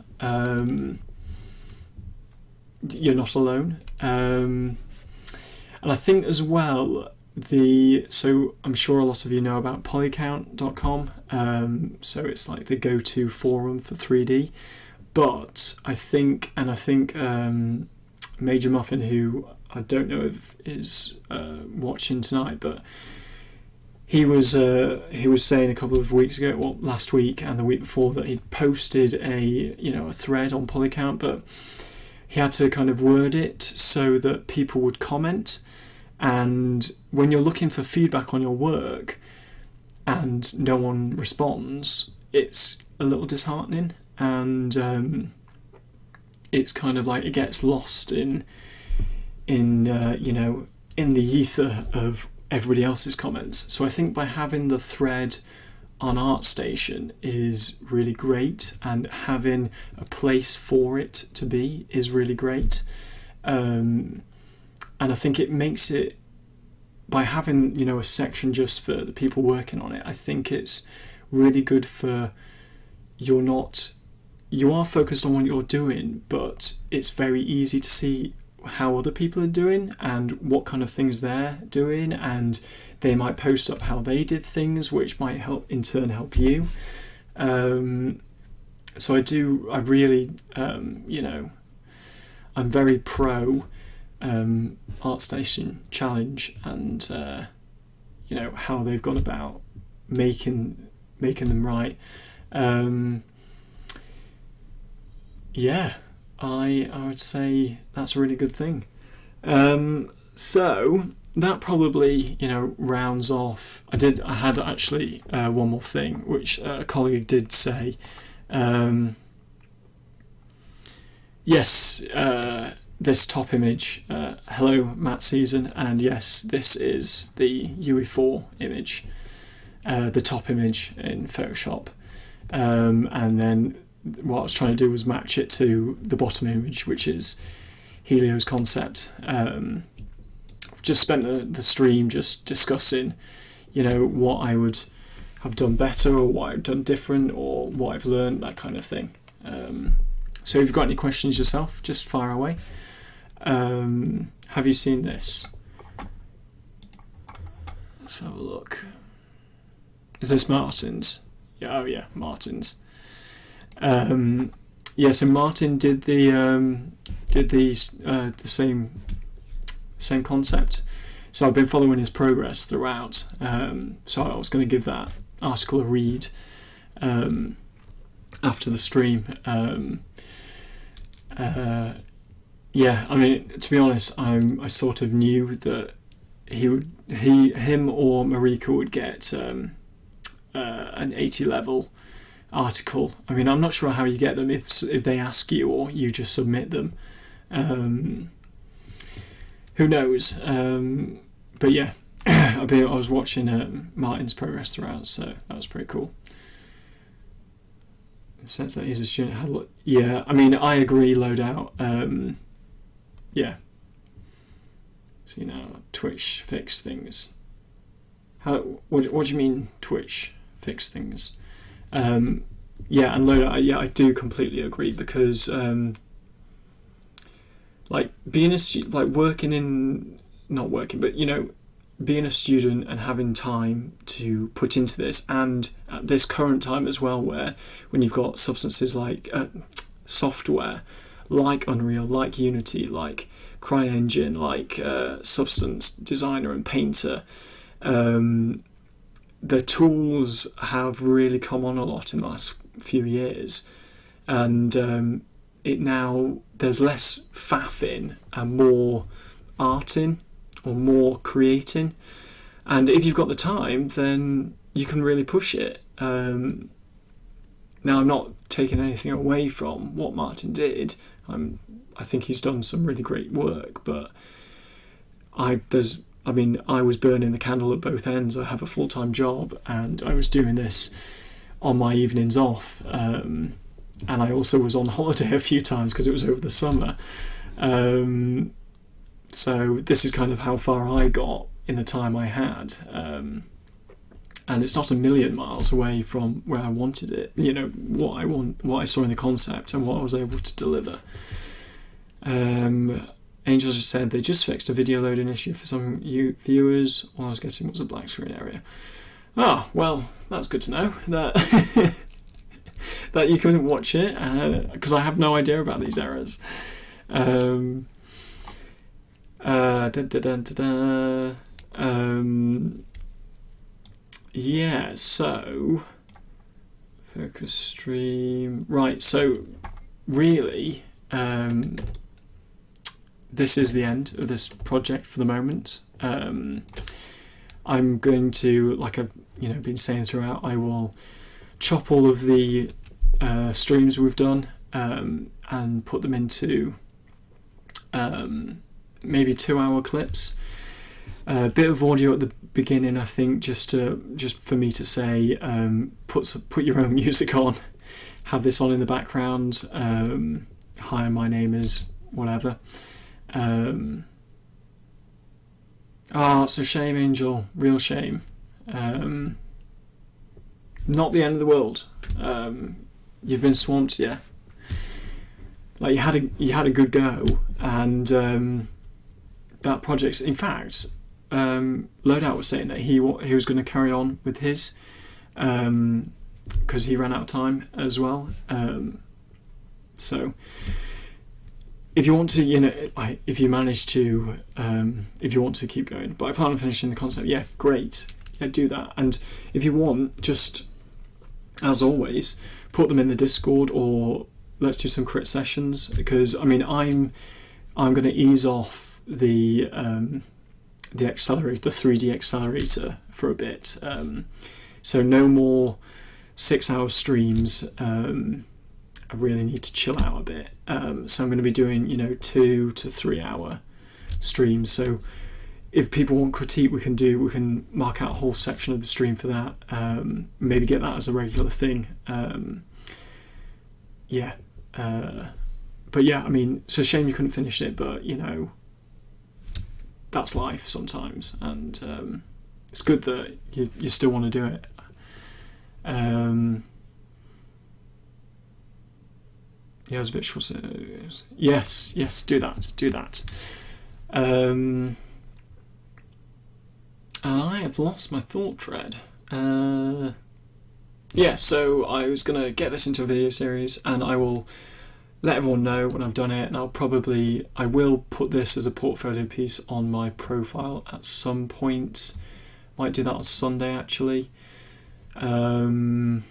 You're not alone, and I think as well so I'm sure a lot of you know about polycount.com, so it's like the go-to forum for 3D, but I think Major Muffin, who I don't know if is watching tonight, but he was saying a couple of weeks ago, well, last week and the week before, that he'd posted a thread on Polycount, but he had to kind of word it so that people would comment. And when you're looking for feedback on your work and no one responds, it's a little disheartening, and it's kind of like it gets lost in the ether of everybody else's comments. So I think by having the thread on ArtStation is really great, and having a place for it to be is really great. And I think it makes it, by having a section just for the people working on it, I think it's really good for, you are focused on what you're doing, but it's very easy to see how other people are doing and what kind of things they're doing, and they might post up how they did things, which might help in turn help you. So I really I'm very pro ArtStation challenge, and how they've gone about making them right. yeah, I would say that's a really good thing. So that probably, rounds off. I had actually one more thing, which a colleague did say. Yes, this top image. Hello, Matt Season, and yes, this is the UE4 image, the top image in Photoshop. And then what I was trying to do was match it to the bottom image, which is Helio's concept. Just spent the stream just discussing, what I would have done better, or what I've done different, or what I've learned, that kind of thing. So if you've got any questions yourself, just fire away. Have you seen this? Let's have a look. Is this Martin's? Yeah, oh yeah, Martin's. Yeah, so Martin did the same concept. So I've been following his progress throughout. So I was going to give that article a read after the stream. Yeah, I mean, to be honest, I sort of knew that him or Marika would get an 80 level article. I mean, I'm not sure how you get them, if they ask you or you just submit them. Who knows? But yeah, I was watching Martin's progress throughout, so that was pretty cool. It says that he's a student. Yeah, I mean, I agree, Loadout. Yeah. So Twitch fix things. What do you mean Twitch fix things? Yeah, and Loadout. Yeah, I do completely agree, because being a student, working in, not working, but being a student and having time to put into this, and at this current time as well, when you've got substances like software like Unreal, like Unity, like CryEngine, like Substance Designer and Painter, the tools have really come on a lot in the last few years, and there's less faffing and more arting, or more creating, and if you've got the time, then you can really push it. Now, I'm not taking anything away from what Martin did. I think he's done some really great work, but I was burning the candle at both ends. I have a full-time job, and I was doing this on my evenings off, and I also was on holiday a few times because it was over the summer. So this is kind of how far I got in the time I had, and it's not a million miles away from where I wanted it. What I saw in the concept and what I was able to deliver. Angels just said they just fixed a video loading issue for some viewers. All I was getting was a black screen area. Oh, well, that's good to know that that you couldn't watch it, because I have no idea about these errors. Yeah, so focus stream. Right, so really, this is the end of this project for the moment. I'm going to, like I've been saying throughout, I will chop all of the streams we've done and put them into maybe 2-hour clips. A bit of audio at the beginning, I think, just for me to say, put your own music on, have this on in the background. Hi, my name is whatever. It's a shame, Angel. Real shame. Not the end of the world. You've been swamped, yeah. Like you had a good go, and that project's. In fact, Loadout was saying that he was going to carry on with his, because he ran out of time as well. So if you want to, if you manage to, if you want to keep going, but I plan on finishing the concept. Yeah, great. Yeah, do that. And if you want, just as always, put them in the Discord or let's do some crit sessions, because I mean I'm going to ease off the accelerator, the 3D accelerator for a bit. So no more 6-hour streams. I really need to chill out a bit. So I'm going to be doing 2 to 3 hour streams. So if people want critique, we can mark out a whole section of the stream for that. Maybe get that as a regular thing. But yeah, I mean, it's a shame you couldn't finish it, but that's life sometimes, and it's good that you still want to do it. Yeah, I was a bit short. Yes, do that. I have lost my thought thread. So I was going to get this into a video series, and I will let everyone know when I've done it, and I will put this as a portfolio piece on my profile at some point. Might do that on Sunday, actually. Because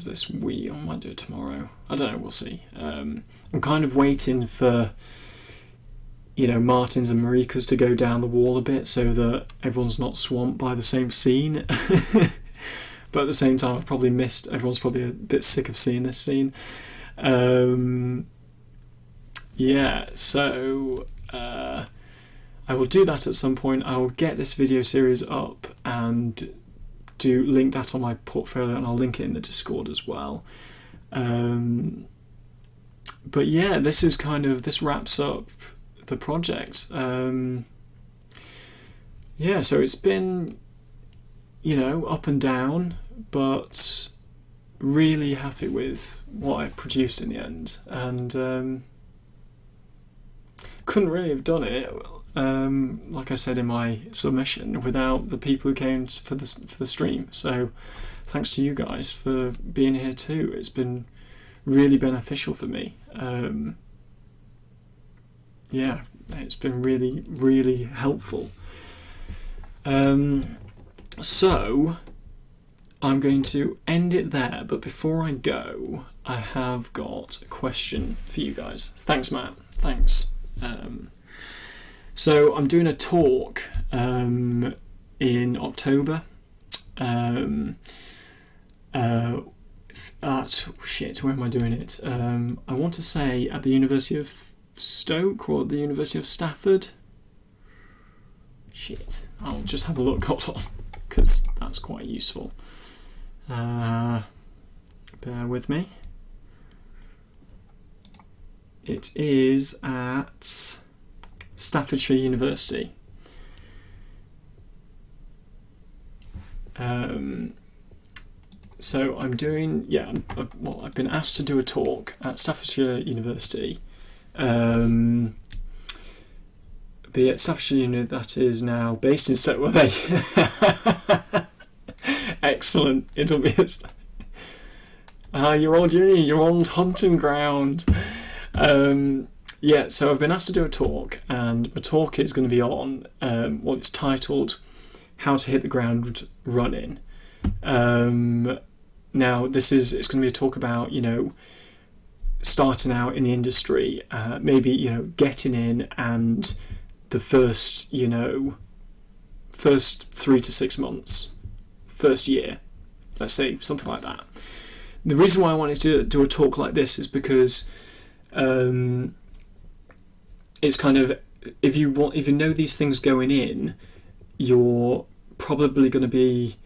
this week, I might do it tomorrow. I don't know, we'll see. I'm kind of waiting for Martin's and Marika's to go down the wall a bit so that everyone's not swamped by the same scene. But at the same time, everyone's probably a bit sick of seeing this scene. So I will do that at some point. I will get this video series up and link that on my portfolio, and I'll link it in the Discord as well. But yeah, this wraps up the project. So it's been up and down, but really happy with what I produced in the end, and couldn't really have done it, like I said in my submission, without the people who came for the stream. So thanks to you guys for being here too. It's been really beneficial for me. It's been really, really helpful. So I'm going to end it there, but before I go, I have got a question for you guys. Thanks, Matt. Thanks. So I'm doing a talk in October where am I doing it? I want to say at the University of Stoke or the University of Stafford. I'll just have a look, hold on, because that's quite useful. Bear with me. It is at Staffordshire University. So I'm doing, I've been asked to do a talk at Staffordshire University. Be at Staffordshire Uni, that is now based in Stoke. Well, they excellent. It'll be your old uni, your old hunting ground. So I've been asked to do a talk, and my talk is going to be on it's titled "How to Hit the Ground Running." Now it's going to be a talk about starting out in the industry, maybe getting in, and the first 3 to 6 months, first year, let's say, something like that. The reason why I wanted to do a talk like this is because it's kind of, if you know these things going in, you're probably going to be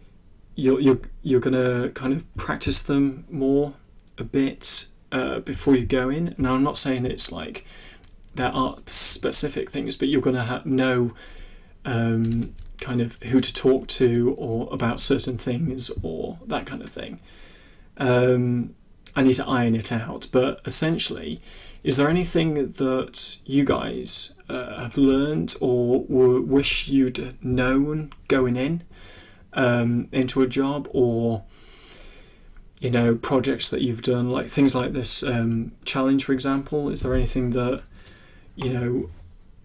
you're going to kind of practice them more a bit before you go in. Now, I'm not saying it's like there are specific things, but you're going to know kind of who to talk to or about certain things or that kind of thing. I need to iron it out, but essentially, is there anything that you guys have learned or wish you'd known going in into a job, or projects that you've done, like things like this challenge, for example? Is there anything that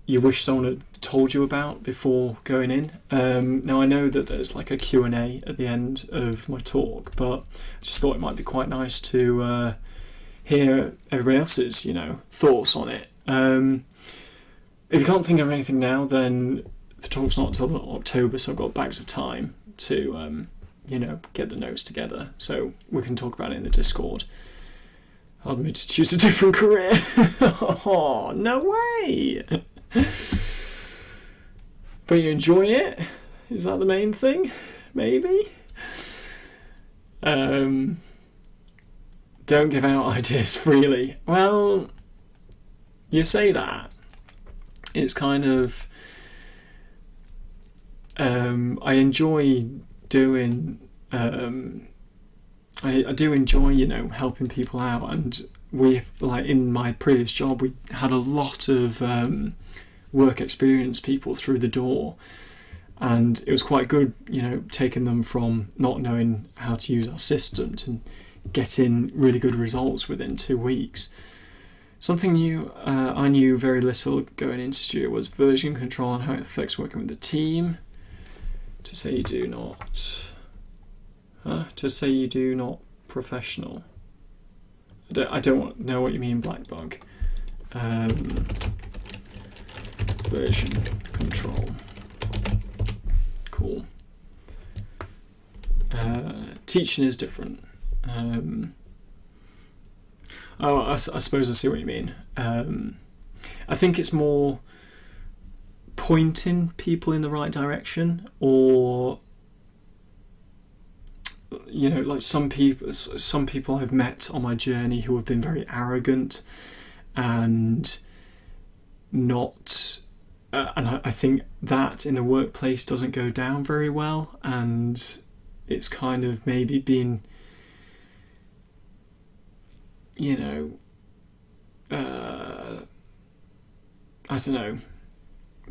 you wish someone had told you about before going in. Now I know that there's like a Q&A at the end of my talk, but I just thought it might be quite nice to hear everybody else's, thoughts on it. If you can't think of anything now, then the talk's not until October, so I've got bags of time to, get the notes together, so we can talk about it in the Discord. Hard me to choose a different career. Oh, no way! But you enjoy it? Is that the main thing? Maybe? Don't give out ideas freely. Well, you say that. It's kind of... I enjoy doing... I do enjoy, helping people out, and in my previous job, we had a lot of work experience people through the door, and it was quite good, taking them from not knowing how to use our system to getting really good results within 2 weeks. Something new I knew very little going into studio was version control and how it affects working with the team. To say you do not professional. I don't know what you mean, Black Bug. Version control. Cool. Teaching is different. I suppose I see what you mean. I think it's more pointing people in the right direction, or like some people I've met on my journey who have been very arrogant and not and I think that in the workplace doesn't go down very well, and it's kind of maybe been I don't know,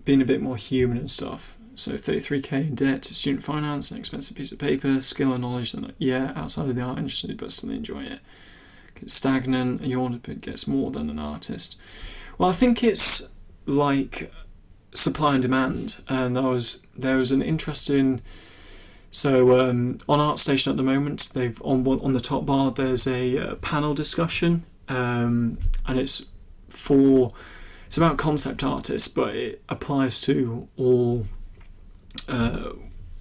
being a bit more human and stuff. So 33k in debt, student finance, an expensive piece of paper, skill and knowledge that, outside of the art industry, but still enjoy it. It's stagnant, you want to get more than an artist. Well, I think it's like supply and demand, and there was an interesting... So on ArtStation at the moment, they've on the top bar there's a panel discussion, and it's about concept artists, but it applies to all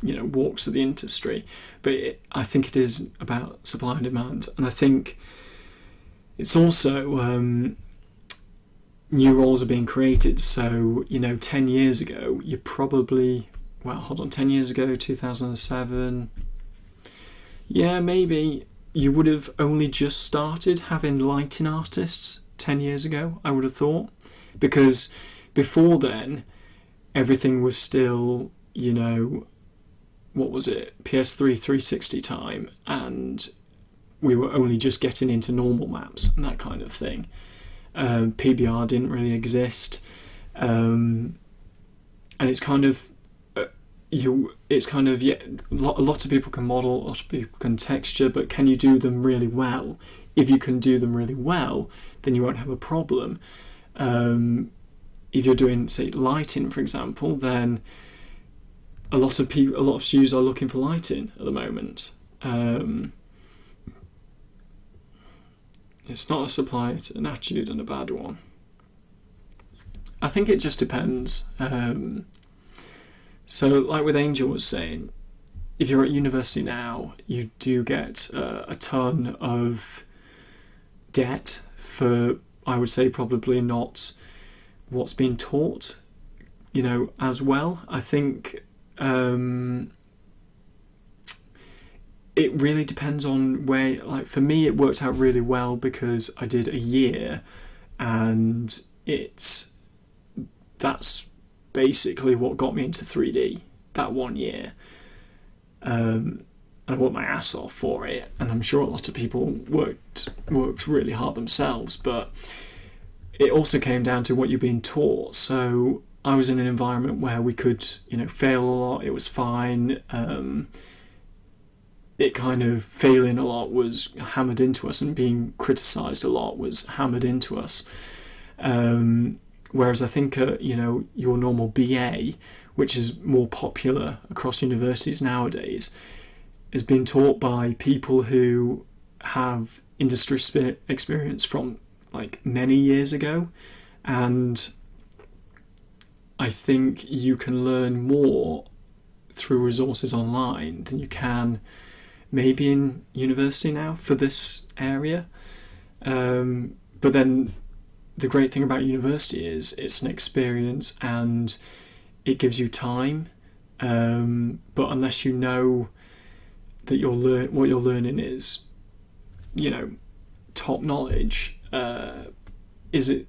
walks of the industry. But I think it is about supply and demand, and I think it's also new roles are being created. So 10 years ago, you probably 10 years ago, 2007, maybe you would have only just started having lighting artists 10 years ago, I would have thought, because before then everything was still what was it, PS3 360 time, and we were only just getting into normal maps and that kind of thing. PBR didn't really exist, and it's kind of a lot of people can model, a lot of people can texture, but can you do them really well? If you can do them really well, then you won't have a problem. If you're doing, say, lighting, for example, then a lot of studios are looking for lighting at the moment. It's not a supply, it's an attitude and a bad one. I think it just depends. So, like with Angel was saying, if you're at university now, you do get a ton of debt for, I would say, probably not what's being taught, as well. I think it really depends on where, like for me, it worked out really well because I did a year, and that's basically what got me into 3D, that 1 year. And I worked my ass off for it, and I'm sure a lot of people worked really hard themselves, but it also came down to what you're being taught. So I was in an environment where we could, fail a lot, it was fine. It kind of failing a lot was hammered into us, and being criticised a lot was hammered into us. Whereas I think your normal BA, which is more popular across universities nowadays, is being taught by people who have industry experience from like many years ago, and I think you can learn more through resources online than you can maybe in university now for this area. But then the great thing about university is it's an experience and it gives you time. But unless you know that what you're learning is, top knowledge, is it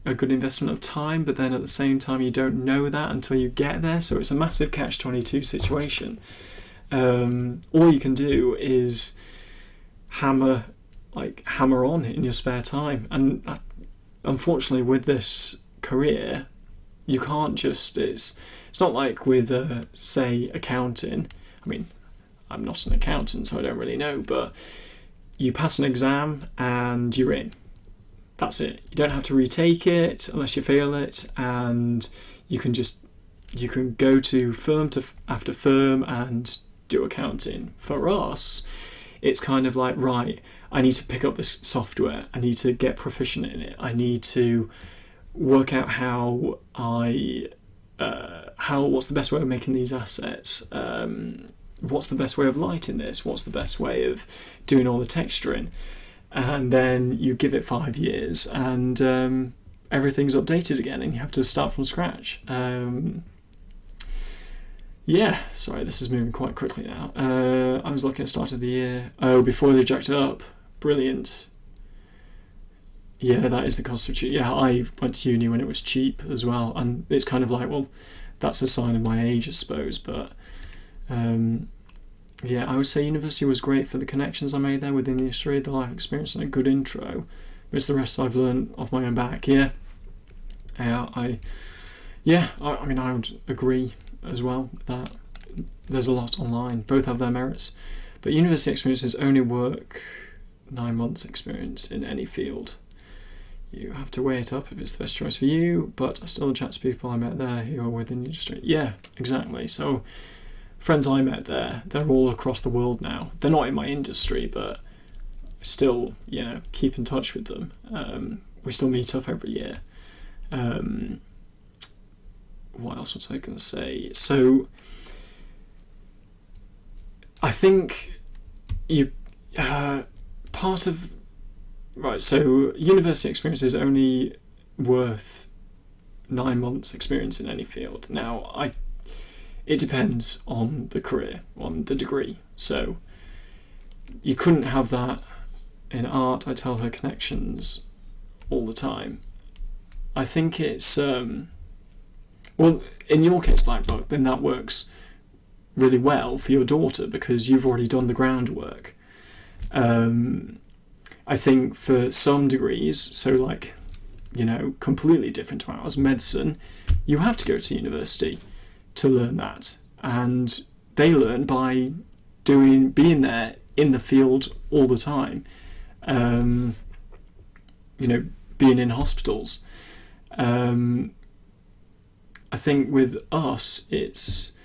a good investment of time? But then at the same time, you don't know that until you get there. So it's a massive catch-22 situation. All you can do is hammer on in your spare time. And unfortunately, with this career, you can't just. It's not like with say accounting. I mean, I'm not an accountant, so I don't really know. But you pass an exam and you're in. That's it. You don't have to retake it unless you fail it, and you can go to firm after firm and do accounting. For us, it's kind of like, right, I need to pick up this software, I need to get proficient in it, I need to work out what's the best way of making these assets, what's the best way of lighting this, what's the best way of doing all the texturing, and then you give it 5 years and everything's updated again and you have to start from scratch. Sorry, this is moving quite quickly now. I was looking at the start of the year. Oh, before they jacked it up. Brilliant. Yeah, that is the cost of cheap. Yeah, I went to uni when it was cheap as well, and it's kind of like, well, that's a sign of my age, I suppose. But I would say university was great for the connections I made there within the industry, the life experience, and a good intro. But it's the rest I've learned off my own back. I would agree as well that there's a lot online. Both have their merits, but university experience is only work 9 months experience in any field. You have to weigh it up if it's the best choice for you, but I still chat to people I met there who are within the industry. Yeah, exactly. So friends I met there, they're all across the world now. They're not in my industry, but still, keep in touch with them. We still meet up every year. What else was I going to say? So I think so university experience is only worth 9 months experience in any field. Now, it depends on the career, on the degree. So you couldn't have that in art. I tell her connections all the time. I think it's well, in your case, Black Book, then that works really well for your daughter because you've already done the groundwork. I think for some degrees, so like, completely different to ours, medicine, you have to go to university to learn that. And they learn by being there in the field all the time. Being in hospitals. I think with us, it's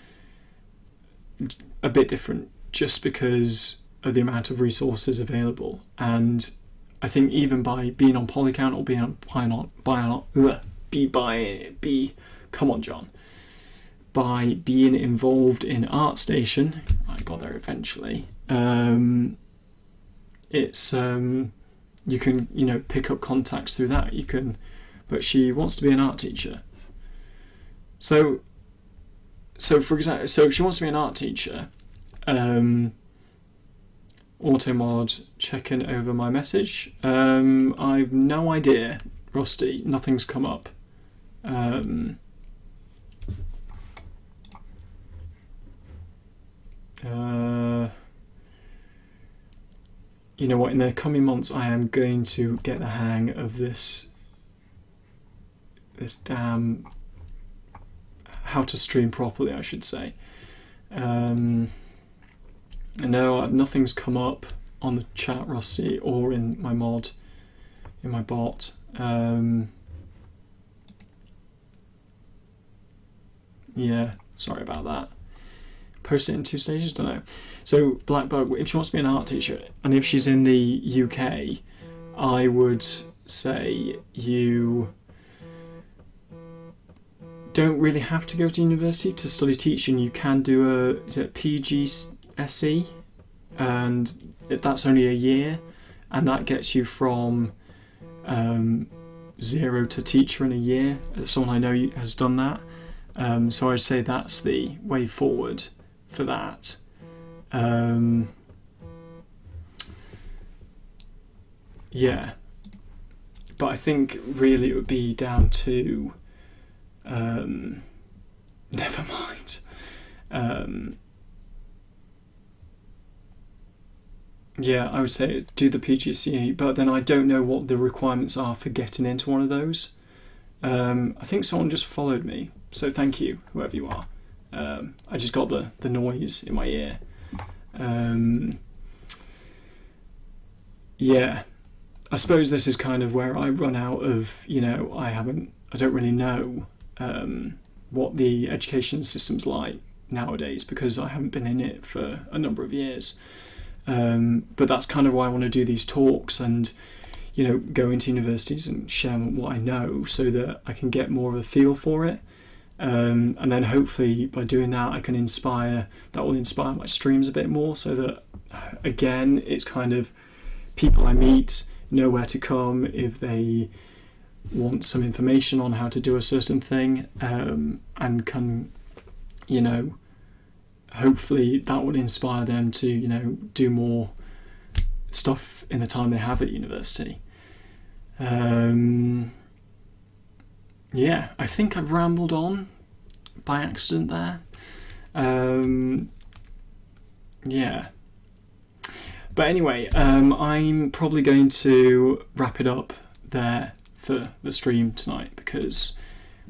a bit different just because of the amount of resources available. And I think even by being on Polycount or being on by being involved in ArtStation, I got there eventually. It's you can pick up contacts through that. But she wants to be an art teacher. So for example, she wants to be an art teacher. Automod checking over my message. I've no idea, Rusty. Nothing's come up. You know what? In the coming months, I am going to get the hang of this damn how to stream properly, I should say. No, nothing's come up on the chat, Rusty, or in my bot. Yeah, sorry about that. Post it in 2 stages, don't know. So Blackbug, if she wants to be an art teacher, and if she's in the UK, I would say you don't really have to go to university to study teaching. You can do a PGCE, and that's only a year, and that gets you from 0 to teacher in a year. Someone I know has done that, so I'd say that's the way forward for that. Yeah, but I think really it would be down to never mind. Yeah, I would say do the PGCE, but then I don't know what the requirements are for getting into one of those. I think someone just followed me, so thank you, whoever you are. I just got the noise in my ear. Yeah, I suppose this is kind of where I run out of, I don't really know what the education system's like nowadays, because I haven't been in it for a number of years. But that's kind of why I want to do these talks and, go into universities and share what I know so that I can get more of a feel for it. And then hopefully by doing that, that will inspire my streams a bit more, so that, again, it's kind of people I meet know where to come if they want some information on how to do a certain thing, and can, hopefully that would inspire them to, do more stuff in the time they have at university. Yeah, I think I've rambled on by accident there. Yeah. But anyway, I'm probably going to wrap it up there for the stream tonight, because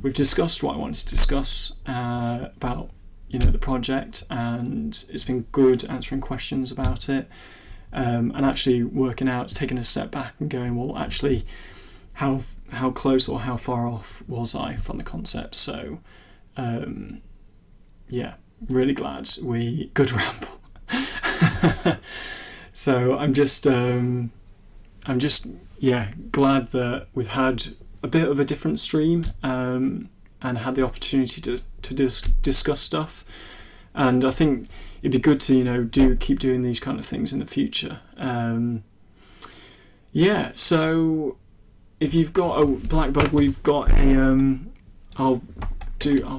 we've discussed what I wanted to discuss about, the project, and it's been good answering questions about it, and actually working out, taking a step back and going, well, actually, how close or how far off was I from the concept? So, yeah, really glad good ramble. So I'm just glad that we've had a bit of a different stream, and had the opportunity to discuss stuff. And I think it'd be good to keep doing these kind of things in the future. Yeah, so if you've got a Blackbug, we've got a I'll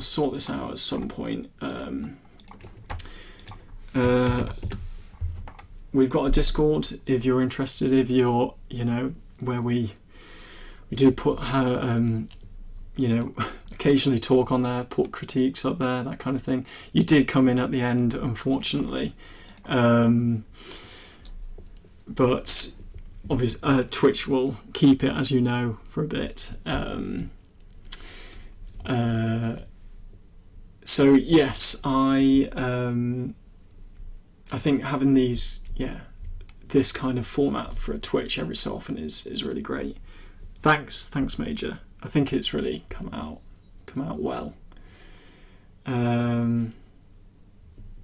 sort this out at some point. We've got a Discord if you're interested, if you're where we do put occasionally talk on there, put critiques up there, that kind of thing. You did come in at the end, unfortunately, but obviously Twitch will keep it, as you know, for a bit. So yes, I think having this kind of format for a Twitch every so often is really great. Thanks Major. I think it's really come out well.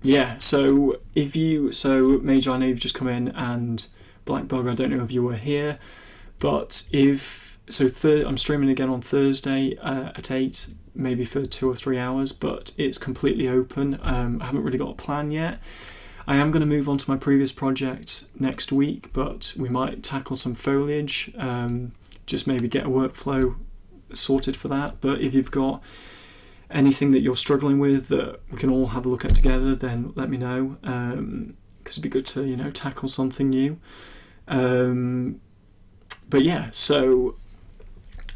Yeah, so Major, I know you've just come in, and Blackbug, I don't know if you were here, but I'm streaming again on Thursday at 8, maybe for 2 or 3 hours, but it's completely open. I haven't really got a plan yet. I am going to move on to my previous project next week, but we might tackle some foliage, just maybe get a workflow sorted for that. But if you've got anything that you're struggling with that we can all have a look at together, then let me know, because it'd be good to tackle something new. But yeah, so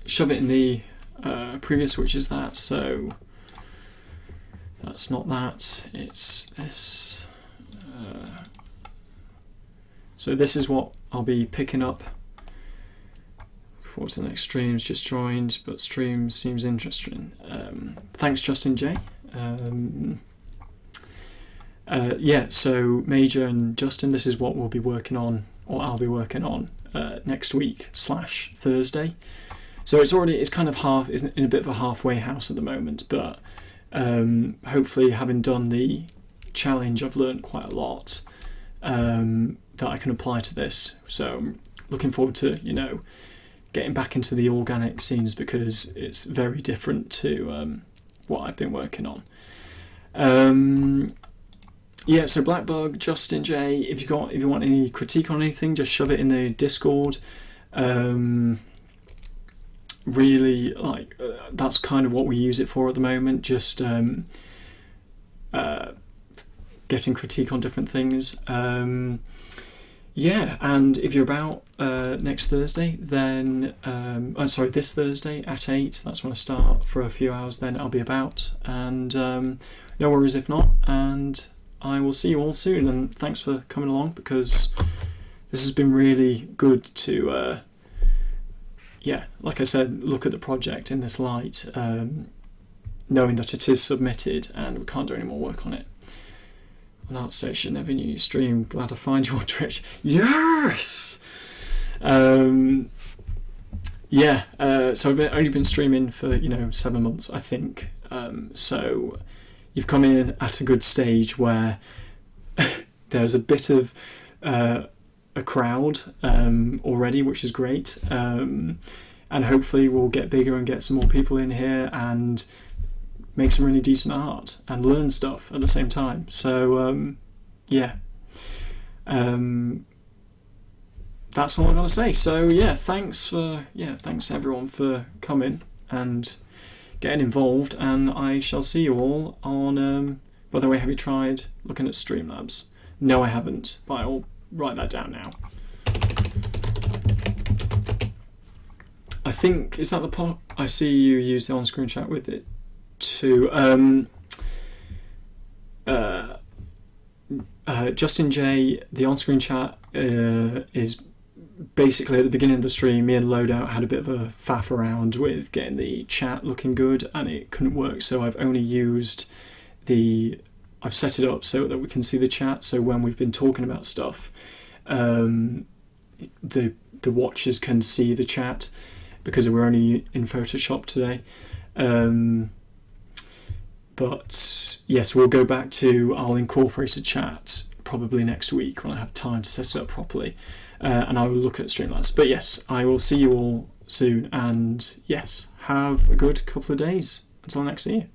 shove it in the previous, which is that. So that's not that, it's this. So this is what I'll be picking up for the next streams. Just joined, but stream seems interesting. Thanks, Justin J. Yeah, so Major and Justin, this is what we'll be working on, or I'll be working on next week / Thursday. So it's kind of in a bit of a halfway house at the moment, but Hopefully, having done the challenge, I've learned quite a lot that I can apply to this. So I'm looking forward to, getting back into the organic scenes, because it's very different to what I've been working on. So Blackbug, Justin J, if you want any critique on anything, just shove it in the Discord. Really, that's kind of what we use it for at the moment, just getting critique on different things. And if you're about next Thursday, then this Thursday at 8, that's when I start for a few hours, then I'll be about, and no worries if not, and I will see you all soon, and thanks for coming along, because this has been really good to like I said, look at the project in this light, knowing that it is submitted and we can't do any more work on it. On ArtStation, never knew you stream. Glad to find you on Twitch. Yes. So I've only been streaming for 7 months, I think. So you've come in at a good stage where there's a bit of a crowd already, which is great. And hopefully we'll get bigger and get some more people in here and make some really decent art and learn stuff at the same time. So that's all I'm gonna say. So thanks everyone for coming and getting involved, and I shall see you all on by the way, have you tried looking at Streamlabs? No, I haven't, but I'll write that down now. I think, is that the part? I see you use the on-screen chat with it too. Justin J, the on-screen chat is basically at the beginning of the stream. Me and Loadout had a bit of a faff around with getting the chat looking good, and it couldn't work, so I've only used I've set it up so that we can see the chat, so when we've been talking about stuff, the watchers can see the chat, because we're only in Photoshop today. But yes, we'll go back to, I'll incorporate a chat probably next week when I have time to set it up properly, and I will look at Streamlabs. But yes, I will see you all soon, and yes, have a good couple of days until next year.